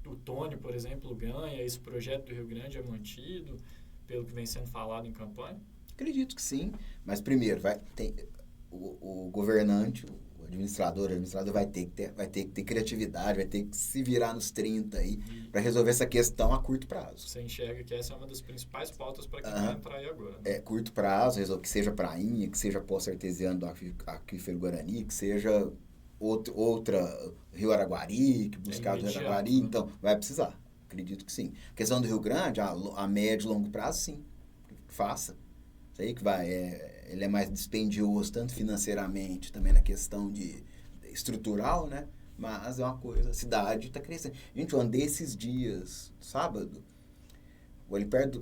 o Tony, por exemplo, ganha, esse projeto do Rio Grande é mantido, pelo que vem sendo falado em campanha? Acredito que sim, mas primeiro, o governante, o administrador vai ter que ter criatividade, vai ter que se virar nos 30 aí para resolver essa questão a curto prazo. Você enxerga que essa é uma das principais pautas para quem vai entrar aí agora, né? Curto prazo, que seja prainha, que seja poço artesiano do aquífero Guarani, que seja outra Rio Araguari, que buscar do Rio Araguari, né? Então vai precisar. Acredito que sim. A questão do Rio Grande, a médio e longo prazo, sim. Faça. Isso aí que vai. Ele é mais dispendioso, tanto financeiramente, também na questão estrutural, né? Mas é uma coisa, a cidade está crescendo. Gente, eu andei esses dias, sábado, ali perto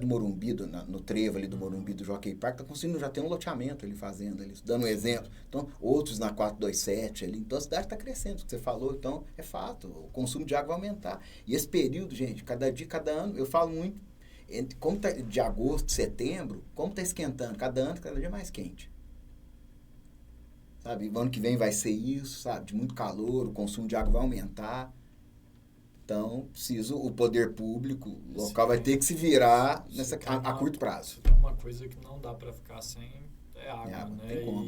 do Morumbi, no trevo ali do Morumbi, do Jockey Park, está conseguindo, já tem um loteamento ali fazendo, ali, dando um exemplo. Então, outros na 427 ali. Então, a cidade está crescendo, o que você falou, então, é fato. O consumo de água vai aumentar. E esse período, gente, cada dia, cada ano, eu falo muito, como tá de agosto, setembro, como está esquentando, cada dia mais quente. Sabe? O ano que vem vai ser isso, sabe? De muito calor, o consumo de água vai aumentar. Então, o poder público, o local vai ter que se virar a curto prazo. Tem uma coisa que não dá para ficar sem, é água, né? Tem como.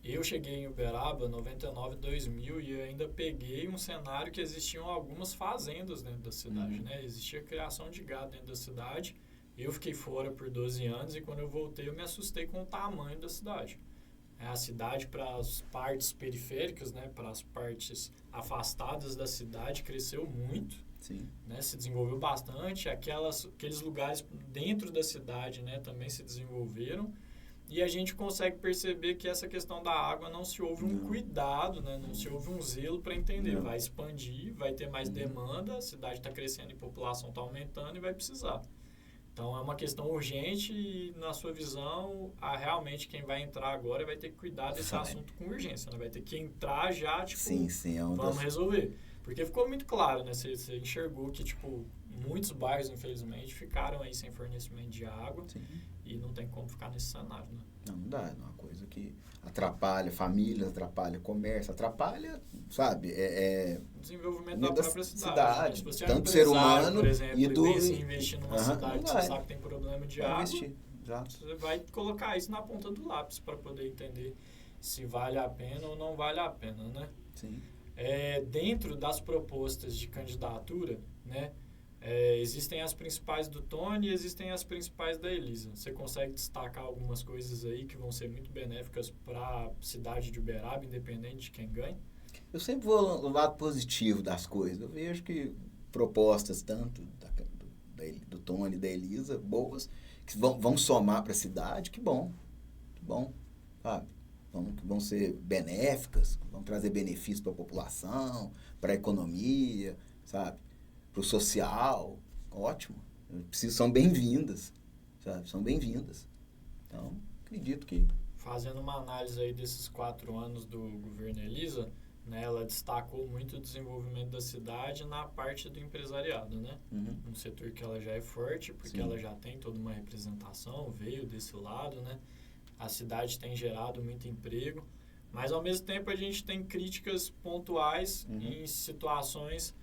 E eu cheguei em Uberaba, 99, 2000, e eu ainda peguei um cenário que existiam algumas fazendas dentro da cidade, né? Existia criação de gado dentro da cidade. Eu fiquei fora por 12 anos e quando eu voltei eu me assustei com o tamanho da cidade. A cidade, para as partes periféricas, né, para as partes afastadas da cidade, cresceu muito. Sim. Né, se desenvolveu bastante. Aqueles lugares dentro da cidade, né, também se desenvolveram. E a gente consegue perceber que essa questão da água não se houve um cuidado, né, não se houve um zelo para entender. Vai expandir, vai ter mais demanda, a cidade está crescendo e a população está aumentando e vai precisar. Então, é uma questão urgente e, na sua visão, realmente quem vai entrar agora vai ter que cuidar desse assunto com urgência, né? Vai ter que entrar já, tipo, sim, vamos resolver. Porque ficou muito claro, né? Você enxergou que, tipo, muitos bairros, infelizmente, ficaram aí sem fornecimento de água. Sim. E não tem como ficar nesse cenário, né? Não dá, é uma coisa que atrapalha famílias, atrapalha comércio, atrapalha, sabe, desenvolvimento da própria cidade. Se você tanto ser humano por exemplo, e do investir numa cidade que você sabe que tem problema de água, você vai colocar isso na ponta do lápis para poder entender se vale a pena ou não vale a pena, né? Sim. Dentro das propostas de candidatura, né, existem as principais do Tony e existem as principais da Elisa. Você consegue destacar algumas coisas aí que vão ser muito benéficas para a cidade de Uberaba, independente de quem ganhe? Eu sempre vou no lado positivo das coisas. Eu vejo que propostas tanto do Tony e da Elisa, boas, que vão somar para a cidade, que bom, sabe? Que vão ser benéficas, vão trazer benefícios para a população, para a economia, sabe? Para o social, ótimo. São bem-vindas, sabe? São bem-vindas. Então, acredito que... Fazendo uma análise aí desses 4 anos do governo Elisa, né, ela destacou muito o desenvolvimento da cidade na parte do empresariado, né? Um setor que ela já é forte, porque ela já tem toda uma representação, veio desse lado, né? A cidade tem gerado muito emprego, mas ao mesmo tempo a gente tem críticas pontuais em situações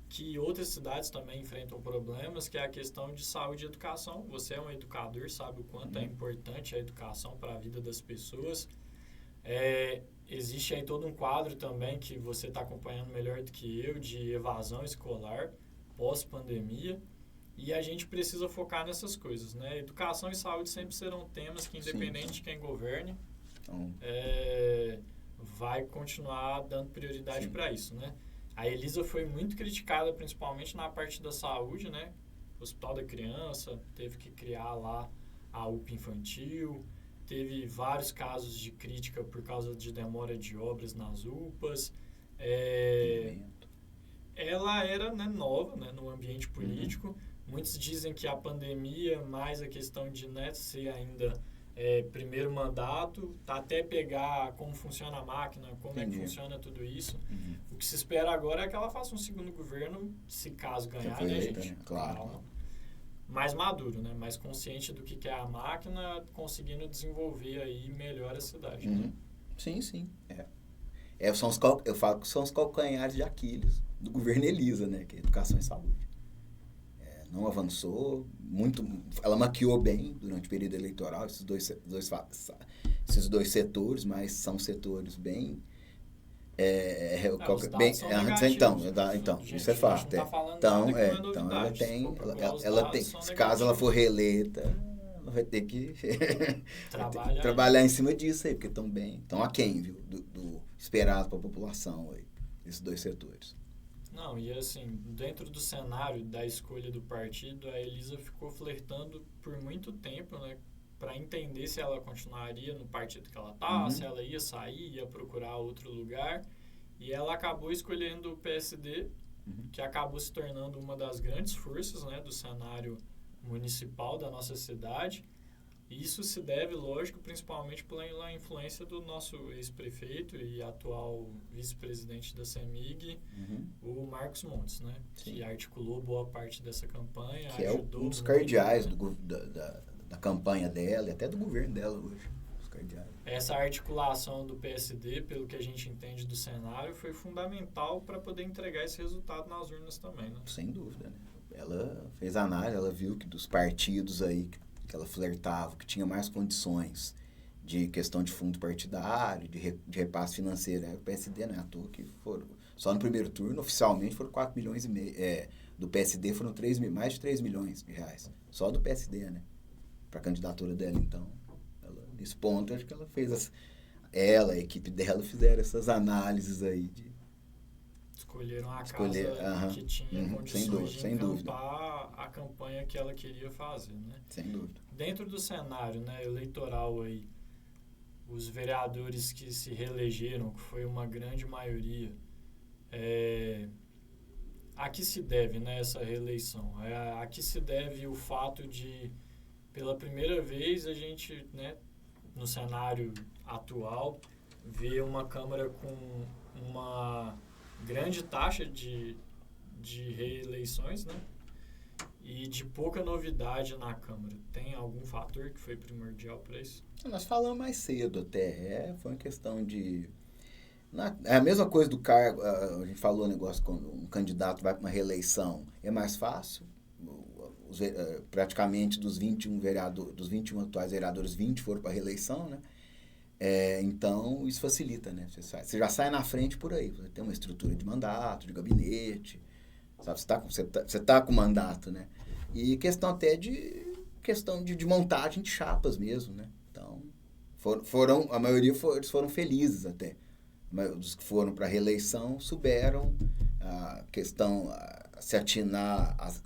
que outras cidades também enfrentam problemas, que é a questão de saúde e educação. Você é um educador, sabe o quanto é importante a educação para a vida das pessoas. Existe aí todo um quadro também que você está acompanhando melhor do que eu, de evasão escolar pós-pandemia, e a gente precisa focar nessas coisas, né? Educação e saúde sempre serão temas que, independente de quem governe, vai continuar dando prioridade para isso, né? A Elisa foi muito criticada, principalmente na parte da saúde, né? O Hospital da Criança teve que criar lá a UPA infantil, teve vários casos de crítica por causa de demora de obras nas UPAs. Ela era, né, nova, né, no ambiente político. Muitos dizem que a pandemia, mais a questão de, né, ser ainda primeiro mandato, até pegar como funciona a máquina, como é que funciona tudo isso. O que se espera agora é que ela faça um segundo governo, se caso ganhar, né, gente? Claro. Mais maduro, né? Mais consciente do que é a máquina, conseguindo desenvolver aí melhor a cidade. Né? Sim. Eu falo que são os calcanhares de Aquiles do governo Elisa, né? Que é educação e saúde. Não avançou muito, ela maquiou bem durante o período eleitoral esses dois setores, mas são setores bem... Então, isso é fato. Então, ela tem, se caso ela for reeleita, ela vai ter que trabalhar em cima disso aí, porque estão aquém, viu, do esperado para a população aí, esses dois setores. Não, e assim, dentro do cenário da escolha do partido, a Elisa ficou flertando por muito tempo, né, para entender se ela continuaria no partido que ela estava, se ela ia sair, ia procurar outro lugar. E ela acabou escolhendo o PSD, que acabou se tornando uma das grandes forças, né, do cenário municipal da nossa cidade. E isso se deve, lógico, principalmente pela influência do nosso ex-prefeito e atual vice-presidente da CEMIG, o Marcos Montes, né, que articulou boa parte dessa campanha. Que ajudou um dos cardeais da campanha dela e até do governo dela hoje. Essa articulação do PSD, pelo que a gente entende do cenário, foi fundamental para poder entregar esse resultado nas urnas também, né? Sem dúvida, né? Ela fez análise, ela viu que dos partidos aí que ela flertava, que tinha mais condições de questão de fundo partidário, de repasse financeiro, o PSD, né? À toa que foram, só no primeiro turno, oficialmente, foram 4,5 milhões, do PSD foram mais de 3 milhões de reais, só do PSD, né? Para a candidatura dela, então. Nesse ponto, acho que ela fez ela, a equipe dela, fizeram essas análises aí. Escolheram a casa que tinha condições de encampar a campanha que ela queria fazer, né? Sem dúvida. Dentro do cenário, né, eleitoral aí, os vereadores que se reelegeram, que foi uma grande maioria, a que se deve, né, essa reeleição? A que se deve o fato de, pela primeira vez, a gente, né, no cenário atual, ver uma Câmara com uma grande taxa de reeleições, né? E de pouca novidade na Câmara. Tem algum fator que foi primordial para isso? Nós falamos mais cedo até. Foi uma questão de... É a mesma coisa do cargo. A gente falou o negócio quando um candidato vai para uma reeleição. É mais fácil. Praticamente dos 21 atuais vereadores, 20 foram para a reeleição, né? Então, isso facilita, né? Você já sai na frente por aí. Você tem uma estrutura de mandato, de gabinete, sabe? Você tá com mandato, né? E questão até de montagem de chapas mesmo, né? Então, a maioria eles foram felizes até. Os que foram para a reeleição souberam a questão... se atinar as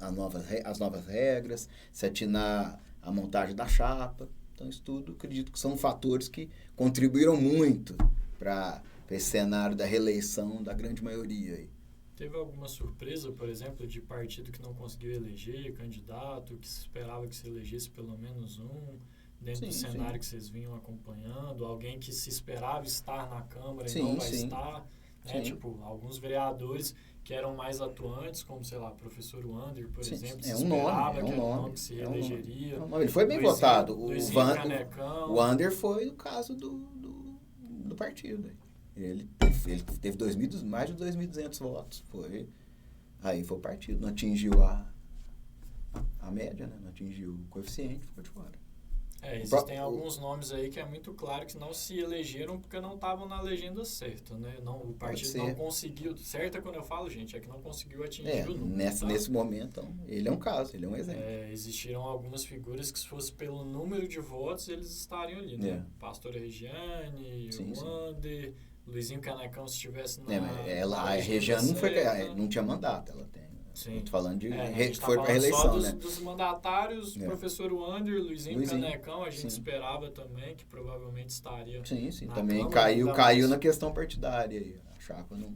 novas regras, se atinar a montagem da chapa. Então, isso tudo, acredito que são fatores que contribuíram muito para esse cenário da reeleição da grande maioria. Aí. Teve alguma surpresa, por exemplo, de partido que não conseguiu eleger candidato, que se esperava que se elegesse pelo menos um, dentro do cenário que vocês vinham acompanhando, alguém que se esperava estar na Câmara e não vai estar, né? Tipo, alguns vereadores que eram mais atuantes, como, sei lá, o professor Wander, por exemplo, se esperava que era um nome que se reelegeria. Ele foi bem votado. O Wander foi o caso do partido. Ele teve mais de 2.200 votos. Aí foi o partido. Não atingiu a média, né? Não atingiu o coeficiente, ficou de fora. Existem alguns nomes aí que é muito claro que não se elegeram porque não estavam na legenda certa, né? O partido não conseguiu, certa quando eu falo, gente, é que não conseguiu atingir o número. Nesse momento, então, ele é um caso, ele é um exemplo. Existiram algumas figuras que se fosse pelo número de votos, eles estariam ali, né? Pastor Regiane, o Wander, Luizinho Canecão, se estivesse a Regiane não tinha mandato, ela tem. Sim. Estou falando de... foi para a reeleição, só dos mandatários, professor Wander, Luizinho Canecão, a gente esperava também que provavelmente estaria na também Câmara, caiu na questão partidária aí, a chapa não...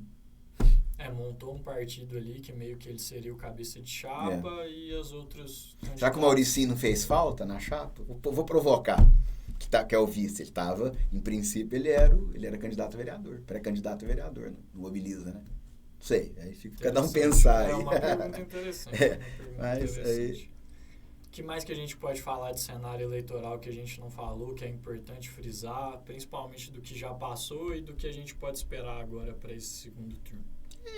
montou um partido ali que meio que ele seria o cabeça de chapa e as outras... Já que o Mauricinho não fez falta na chapa, vou provocar, que é o vice, ele estava, em princípio, ele era candidato a vereador, pré-candidato a vereador, no Mobiliza, né? Não sei, aí fica cada um pensar aí. É uma pergunta interessante. O que mais que a gente pode falar de cenário eleitoral que a gente não falou, que é importante frisar, principalmente do que já passou e do que a gente pode esperar agora para esse segundo turno?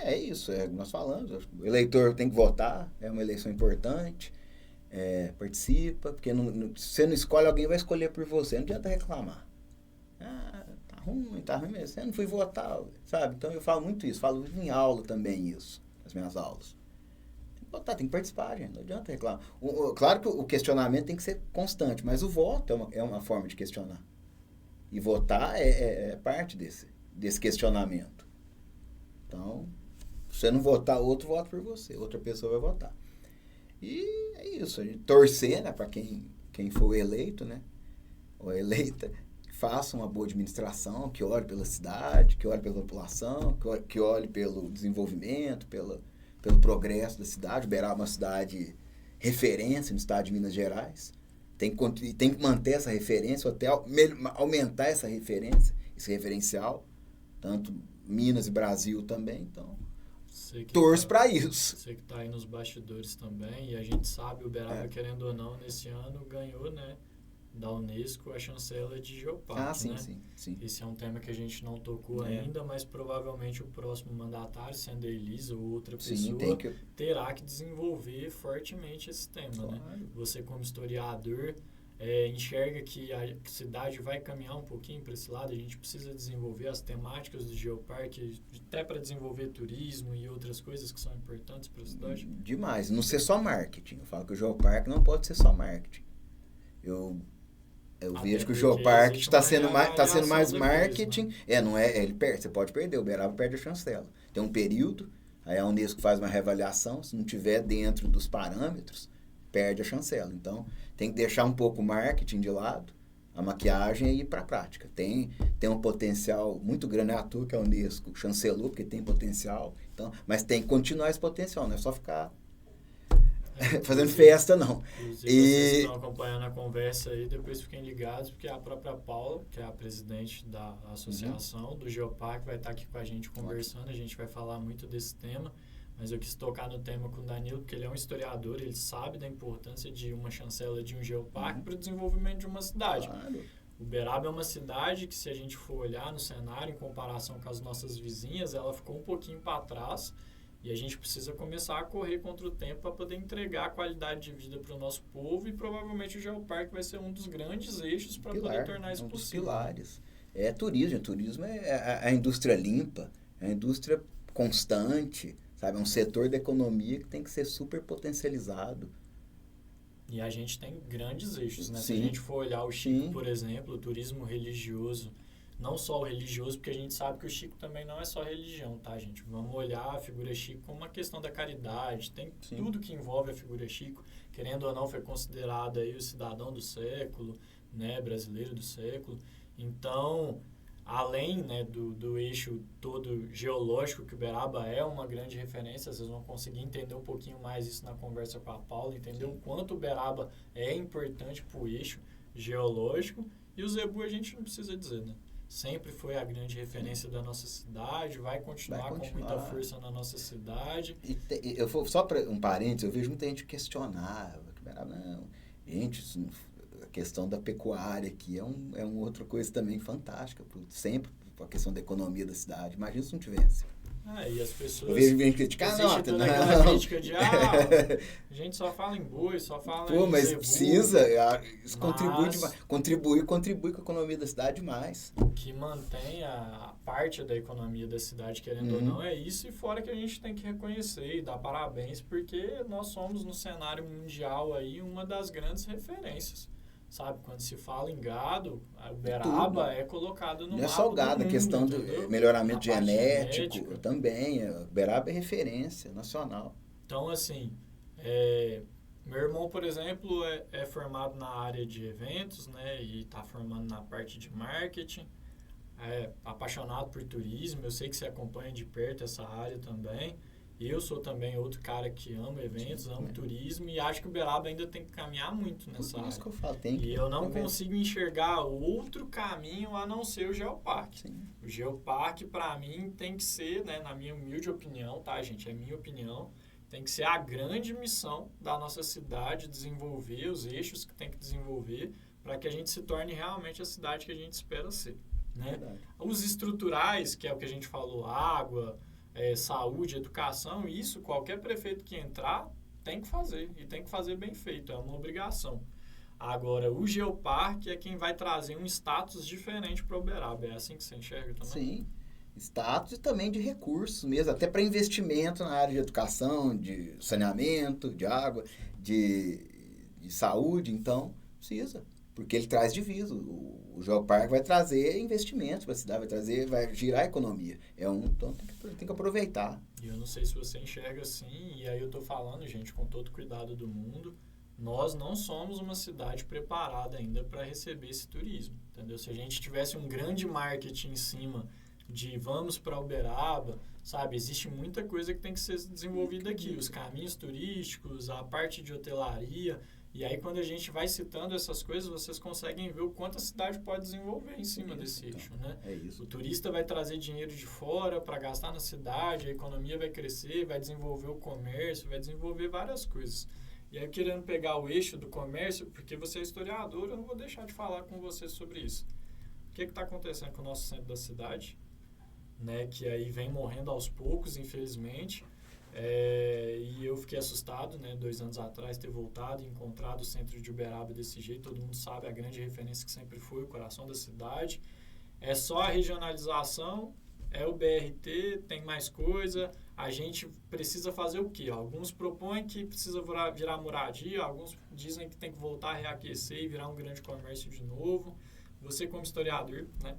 É isso, nós falamos. O eleitor tem que votar, é uma eleição importante, participa, porque se você não escolhe, alguém vai escolher por você, não adianta reclamar. Tá ruim mesmo, você não foi votar, sabe? Então eu falo muito isso, falo em aula também isso, nas minhas aulas. Tem que votar, tem que participar, gente, não adianta reclamar. Claro que o questionamento tem que ser constante, mas o voto é uma forma de questionar. E votar é parte desse questionamento. Então, se você não votar, outro vota por você, outra pessoa vai votar. E é isso, a gente torcer, né, para quem for eleito, né, ou eleita, faça uma boa administração, que olhe pela cidade, que olhe pela população, que olhe pelo desenvolvimento, pelo progresso da cidade. Uberaba é uma cidade referência no estado de Minas Gerais. Tem que manter essa referência, ou até aumentar essa referência, esse referencial, tanto Minas e Brasil também. Então, torço para isso. Você que está aí nos bastidores também, e a gente sabe, Uberaba, querendo ou não, nesse ano ganhou, né, da Unesco a chancela de Geoparque, né? Sim. Esse é um tema que a gente não tocou ainda, mas provavelmente o próximo mandatário, sendo a Elisa ou outra pessoa, terá que desenvolver fortemente esse tema, né? Você, como historiador, enxerga que a cidade vai caminhar um pouquinho para esse lado, a gente precisa desenvolver as temáticas do Geoparque, até para desenvolver turismo e outras coisas que são importantes para a cidade? Demais. Não ser só marketing. Eu falo que o Geoparque não pode ser só marketing. Eu vejo que o Geoparque está sendo mais marketing. Depois, você pode perder, o Uberaba perde a chancela. Tem um período, aí a Unesco faz uma reavaliação, se não tiver dentro dos parâmetros, perde a chancela. Então, tem que deixar um pouco o marketing de lado, a maquiagem e ir para a prática. Tem um potencial muito grande, à toa que a Unesco chancelou, porque tem potencial, então, mas tem que continuar esse potencial, não é só ficar fazendo festa, não. Vocês estão acompanhando a conversa aí, depois fiquem ligados, porque a própria Paula, que é a presidente da associação do Geoparque, vai estar aqui com a gente conversando, a gente vai falar muito desse tema, mas eu quis tocar no tema com o Danilo, porque ele é um historiador, ele sabe da importância de uma chancela de um Geoparque para o desenvolvimento de uma cidade. Claro. Uberaba é uma cidade que, se a gente for olhar no cenário, em comparação com as nossas vizinhas, ela ficou um pouquinho para trás. E a gente precisa começar a correr contra o tempo para poder entregar qualidade de vida para o nosso povo, e provavelmente o Geoparque vai ser um dos grandes eixos para poder tornar isso possível. Pilares. Turismo é a indústria limpa, é a indústria constante, sabe? É um setor da economia que tem que ser super potencializado. E a gente tem grandes eixos, né? Se a gente for olhar o Chico, por exemplo, o turismo religioso, não só o religioso, porque a gente sabe que o Chico também não é só religião, tá, gente? Vamos olhar a figura Chico como uma questão da caridade, tem tudo que envolve a figura Chico, querendo ou não, foi considerado aí o cidadão do século, né, brasileiro do século. Então, além, né, do eixo todo geológico, que Uberaba é uma grande referência, vocês vão conseguir entender um pouquinho mais isso na conversa com a Paula, entender o quanto Uberaba é importante para o eixo. geológico. E o Zebu a gente não precisa dizer, né? Sempre foi a grande referência da nossa cidade, vai continuar com muita força na nossa cidade. Eu vou só para um parênteses, eu vejo muita gente questionar, não, gente, a questão da pecuária aqui é uma outra coisa também fantástica, sempre a questão da economia da cidade. Imagina se não tivesse. E as pessoas... Eu vejo gente criticar, toda aquela crítica de, a gente só fala em boi, só fala em mas zebu, precisa, isso contribui com a economia da cidade demais. O que mantém a parte da economia da cidade, querendo ou não, é isso, e fora que a gente tem que reconhecer e dar parabéns, porque nós somos, no cenário mundial, aí, uma das grandes referências. Sabe, quando se fala em gado, a Uberaba é colocado no mapa. Não é só o gado, a questão do melhoramento genético também. A Uberaba é referência nacional. Então, assim, meu irmão, por exemplo, é formado na área de eventos, né, e está formando na parte de marketing, é apaixonado por turismo, eu sei que você acompanha de perto essa área também. Eu sou também outro cara que ama eventos, amo turismo e acho que o Uberaba ainda tem que caminhar muito nessa área. Isso que eu falo, e eu não consigo enxergar outro caminho a não ser o Geoparque. Sim. O Geoparque, para mim, tem que ser, né, na minha humilde opinião, tá, gente? É minha opinião. Tem que ser a grande missão da nossa cidade, desenvolver os eixos que tem que desenvolver para que a gente se torne realmente a cidade que a gente espera ser. Né? Os estruturais, que é o que a gente falou, água... saúde, educação, isso qualquer prefeito que entrar tem que fazer, e tem que fazer bem feito, é uma obrigação. Agora, o Geoparque é quem vai trazer um status diferente para o Uberaba, é assim que você enxerga também? Sim, status e também de recursos mesmo, até para investimento na área de educação, de saneamento, de água, de saúde, então precisa. Porque ele traz divisa. O Geoparque vai trazer investimentos para a cidade, vai girar a economia. Então tem que aproveitar. E eu não sei se você enxerga assim, e aí eu estou falando, gente, com todo o cuidado do mundo, nós não somos uma cidade preparada ainda para receber esse turismo, entendeu? Se a gente tivesse um grande marketing em cima de vamos para Uberaba, sabe? Existe muita coisa que tem que ser desenvolvida aqui. Os caminhos turísticos, a parte de hotelaria... E aí, quando a gente vai citando essas coisas, vocês conseguem ver o quanto a cidade pode desenvolver em cima desse eixo, né? É isso. O turista vai trazer dinheiro de fora para gastar na cidade, a economia vai crescer, vai desenvolver o comércio, vai desenvolver várias coisas. E aí, querendo pegar o eixo do comércio, porque você é historiador, eu não vou deixar de falar com você sobre isso. O que está acontecendo com o nosso centro da cidade? Né? Que aí vem morrendo aos poucos, infelizmente. E eu fiquei assustado, né, 2 anos atrás, ter voltado e encontrado o centro de Uberaba desse jeito. Todo mundo sabe a grande referência que sempre foi, o coração da cidade. É só a regionalização, é o BRT, tem mais coisa. A gente precisa fazer o quê? Alguns propõem que precisa virar moradia, alguns dizem que tem que voltar a reaquecer e virar um grande comércio de novo. Você, como historiador, né,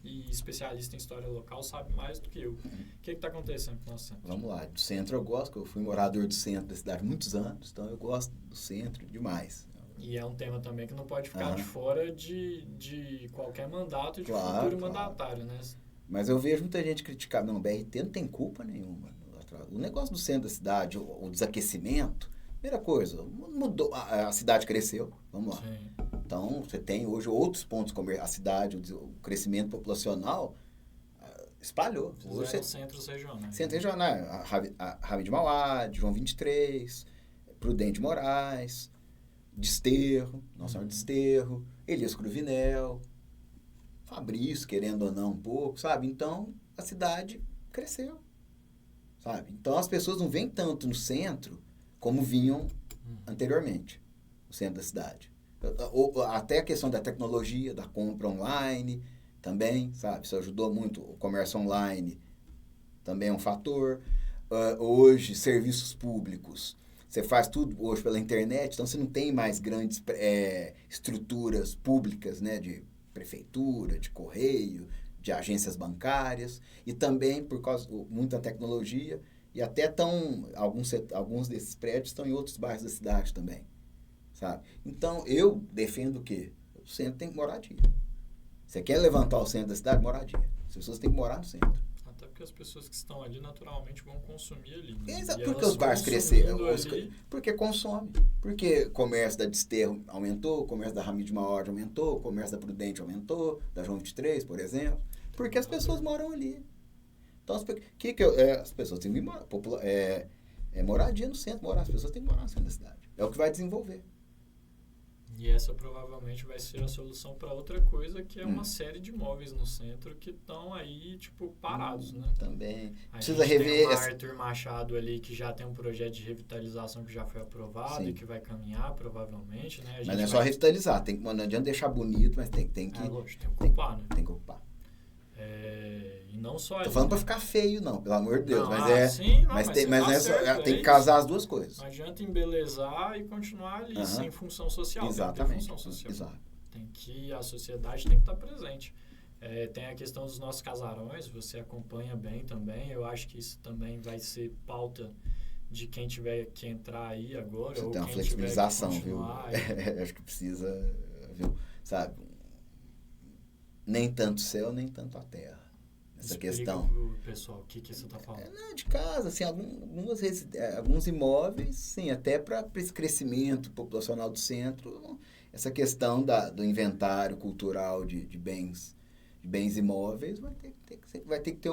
e especialista em história local, sabe mais do que eu. O que está acontecendo com o nosso centro? Vamos lá. Do centro eu gosto, eu fui morador do centro da cidade há muitos anos, então eu gosto do centro demais. E é um tema também que não pode ficar de fora de qualquer mandato de futuro mandatário, né? Mas eu vejo muita gente criticar, não, o BRT não tem culpa nenhuma. O negócio do centro da cidade, o desaquecimento, primeira coisa, mudou, a cidade cresceu, vamos lá. Sim. Então, você tem hoje outros pontos, como a cidade, o crescimento populacional espalhou. Hoje centros regionais. Centros regionais, a Rabi de Mauá, João 23, Prudente de Moraes, Desterro, Nossa Senhora de Desterro, Elias Cruvinel, Fabrício, querendo ou não um pouco, sabe? Então, a cidade cresceu, sabe? Então, as pessoas não vêm tanto no centro como vinham anteriormente, no centro da cidade. Até a questão da tecnologia, da compra online também, sabe? Isso ajudou muito. O comércio online também é um fator. Hoje, serviços públicos. Você faz tudo hoje pela internet, então você não tem mais grandes estruturas públicas, né? De prefeitura, de correio, de agências bancárias. E também, por causa de muita tecnologia, e até alguns desses prédios estão em outros bairros da cidade também. Sabe? Então, eu defendo o quê? O centro tem moradia. Você quer levantar o centro da cidade? Moradia. As pessoas têm que morar no centro. Até porque porque as pessoas que estão ali naturalmente vão consumir ali. Exato, porque os bares cresceram, porque consome. Porque o comércio da Desterro aumentou, o comércio da Ramiro de Maord aumentou, o comércio da Prudente aumentou, da João 23, por exemplo. Porque as pessoas moram ali. Então, as pessoas têm que morar. Moradia no centro, as pessoas têm que morar no centro da cidade. É o que vai desenvolver. E essa provavelmente vai ser a solução para outra coisa, que é uma série de imóveis no centro que estão aí, parados, né? Também. Precisa rever. Tem o Arthur Machado ali, que já tem um projeto de revitalização que já foi aprovado e que vai caminhar, provavelmente, né? Mas não é só revitalizar, não adianta deixar bonito, mas tem que... lógico, tem que ocupar, né? Tem que ocupar. E não só... Tô falando pra ficar feio, não, pelo amor de Deus. Não, mas tem que casar as duas coisas. Não adianta embelezar e continuar ali sem função social. Exatamente. Tem função social. Exato. A sociedade tem que estar presente. Tem a questão dos nossos casarões, você acompanha bem também. Eu acho que isso também vai ser pauta de quem tiver que entrar aí agora. Você ou tem uma quem flexibilização, tiver que viu? Acho que precisa, viu? Sabe? Nem tanto céu, nem tanto a terra. Essa questão. Pessoal, o que você está falando? De casa, assim, alguns imóveis, sim, até para esse crescimento populacional do centro, essa questão do inventário cultural de bens imóveis vai ter que ter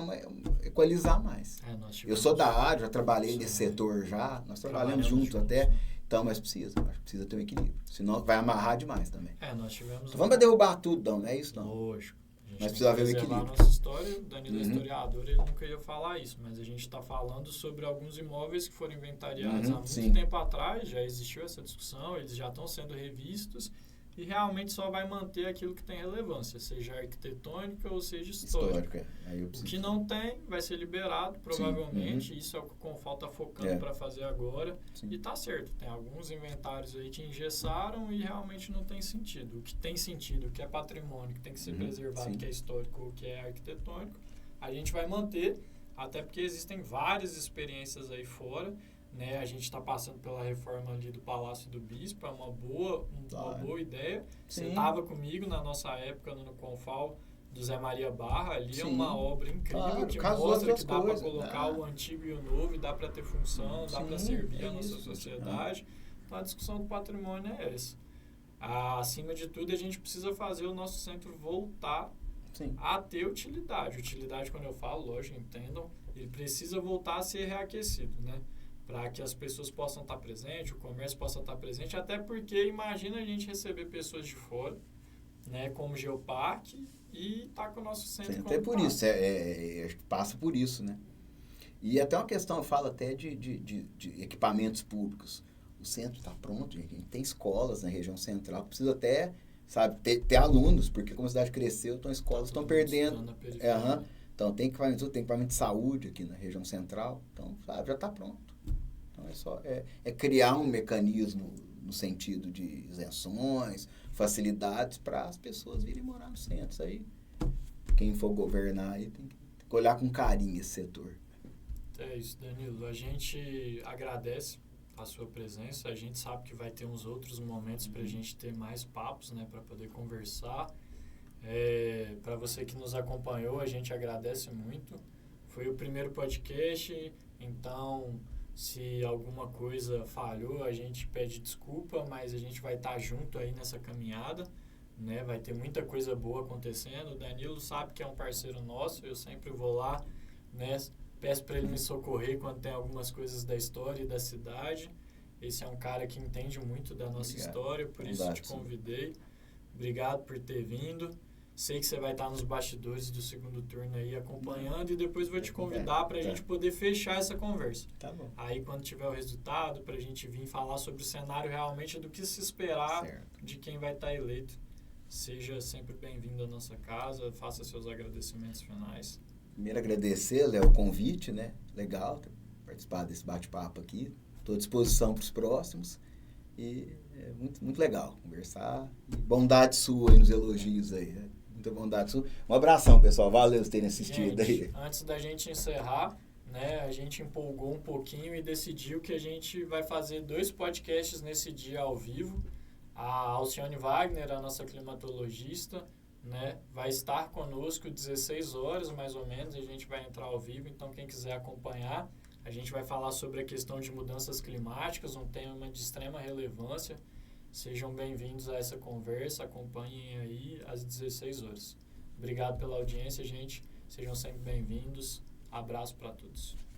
equalizar mais. Eu sou da área, já trabalhei nesse setor nós trabalhamos juntos até. Então, mas precisa ter um equilíbrio. Senão vai amarrar demais também. Nós tivemos... Vamos derrubar tudo, não é isso, não? Lógico. Mas precisa haver um equilíbrio. A nossa história, o Danilo é historiador, ele nunca ia falar isso, mas a gente está falando sobre alguns imóveis que foram inventariados há muito tempo atrás, já existiu essa discussão, eles já estão sendo revistos e realmente só vai manter aquilo que tem relevância, seja arquitetônica ou seja histórica. O que não tem vai ser liberado, provavelmente, isso é o que o Confal está focando para fazer agora, e tá certo, tem alguns inventários aí que engessaram e realmente não tem sentido. O que tem sentido, o que é patrimônio, que tem que ser preservado, que é histórico ou que é arquitetônico, a gente vai manter, até porque existem várias experiências aí fora, né? A gente está passando pela reforma ali do Palácio do Bispo, é uma boa ideia. Você estava comigo na nossa época no Confal do Zé Maria Barra, ali é uma obra incrível que mostra que dá para colocar o antigo e o novo, e dá para ter função, dá para servir a nossa sociedade. Então a discussão do patrimônio é essa. Acima de tudo, a gente precisa fazer o nosso centro voltar a ter utilidade. Utilidade, quando eu falo, lógico, entendam, ele precisa voltar a ser reaquecido, né? Para que as pessoas possam estar presentes, o comércio possa estar presente, até porque imagina a gente receber pessoas de fora, né, como Geoparque, e tá com o nosso centro. Até por isso, passa por isso, né? E até uma questão, eu falo até de equipamentos públicos. O centro está pronto, a gente tem escolas na região central, precisa até, sabe, ter alunos, porque como a cidade cresceu, então as escolas estão perdendo. Então tem equipamento de saúde aqui na região central, então, sabe, já está pronto. Então é criar um mecanismo no sentido de isenções, facilidades para as pessoas virem morar no centro. Isso aí, quem for governar aí tem que olhar com carinho esse setor. É isso, Danilo. A gente agradece a sua presença. A gente sabe que vai ter uns outros momentos para a gente ter mais papos, né, para poder conversar. Para você que nos acompanhou, a gente agradece muito. Foi o primeiro podcast, então... Se alguma coisa falhou, a gente pede desculpa, mas a gente vai estar junto aí nessa caminhada, né? Vai ter muita coisa boa acontecendo. O Danilo sabe que é um parceiro nosso, eu sempre vou lá, né? Peço para ele me socorrer quando tem algumas coisas da história e da cidade. Esse é um cara que entende muito da nossa história, por isso te convidei. Obrigado por ter vindo. Sei que você vai estar nos bastidores do segundo turno aí acompanhando, e depois vou te convidar para a gente poder fechar essa conversa. Tá bom. Aí quando tiver o resultado, para a gente vir falar sobre o cenário realmente do que se esperar de quem vai estar eleito. Seja sempre bem-vindo à nossa casa, faça seus agradecimentos finais. Primeiro agradecer, Léo, o convite, né? Legal participar desse bate-papo aqui. Estou à disposição para os próximos. E é muito legal conversar. E bondade sua aí nos elogios aí, né? Muita bondade sua. Um abração, pessoal. Valeu por terem assistido aí. Antes da gente encerrar, né, a gente empolgou um pouquinho e decidiu que a gente vai fazer 2 podcasts nesse dia ao vivo. A Alcione Wagner, a nossa climatologista, né, vai estar conosco 16 horas, mais ou menos, a gente vai entrar ao vivo, então quem quiser acompanhar, a gente vai falar sobre a questão de mudanças climáticas, um tema de extrema relevância. Sejam bem-vindos a essa conversa, acompanhem aí às 16 horas. Obrigado pela audiência, gente. Sejam sempre bem-vindos. Abraço para todos.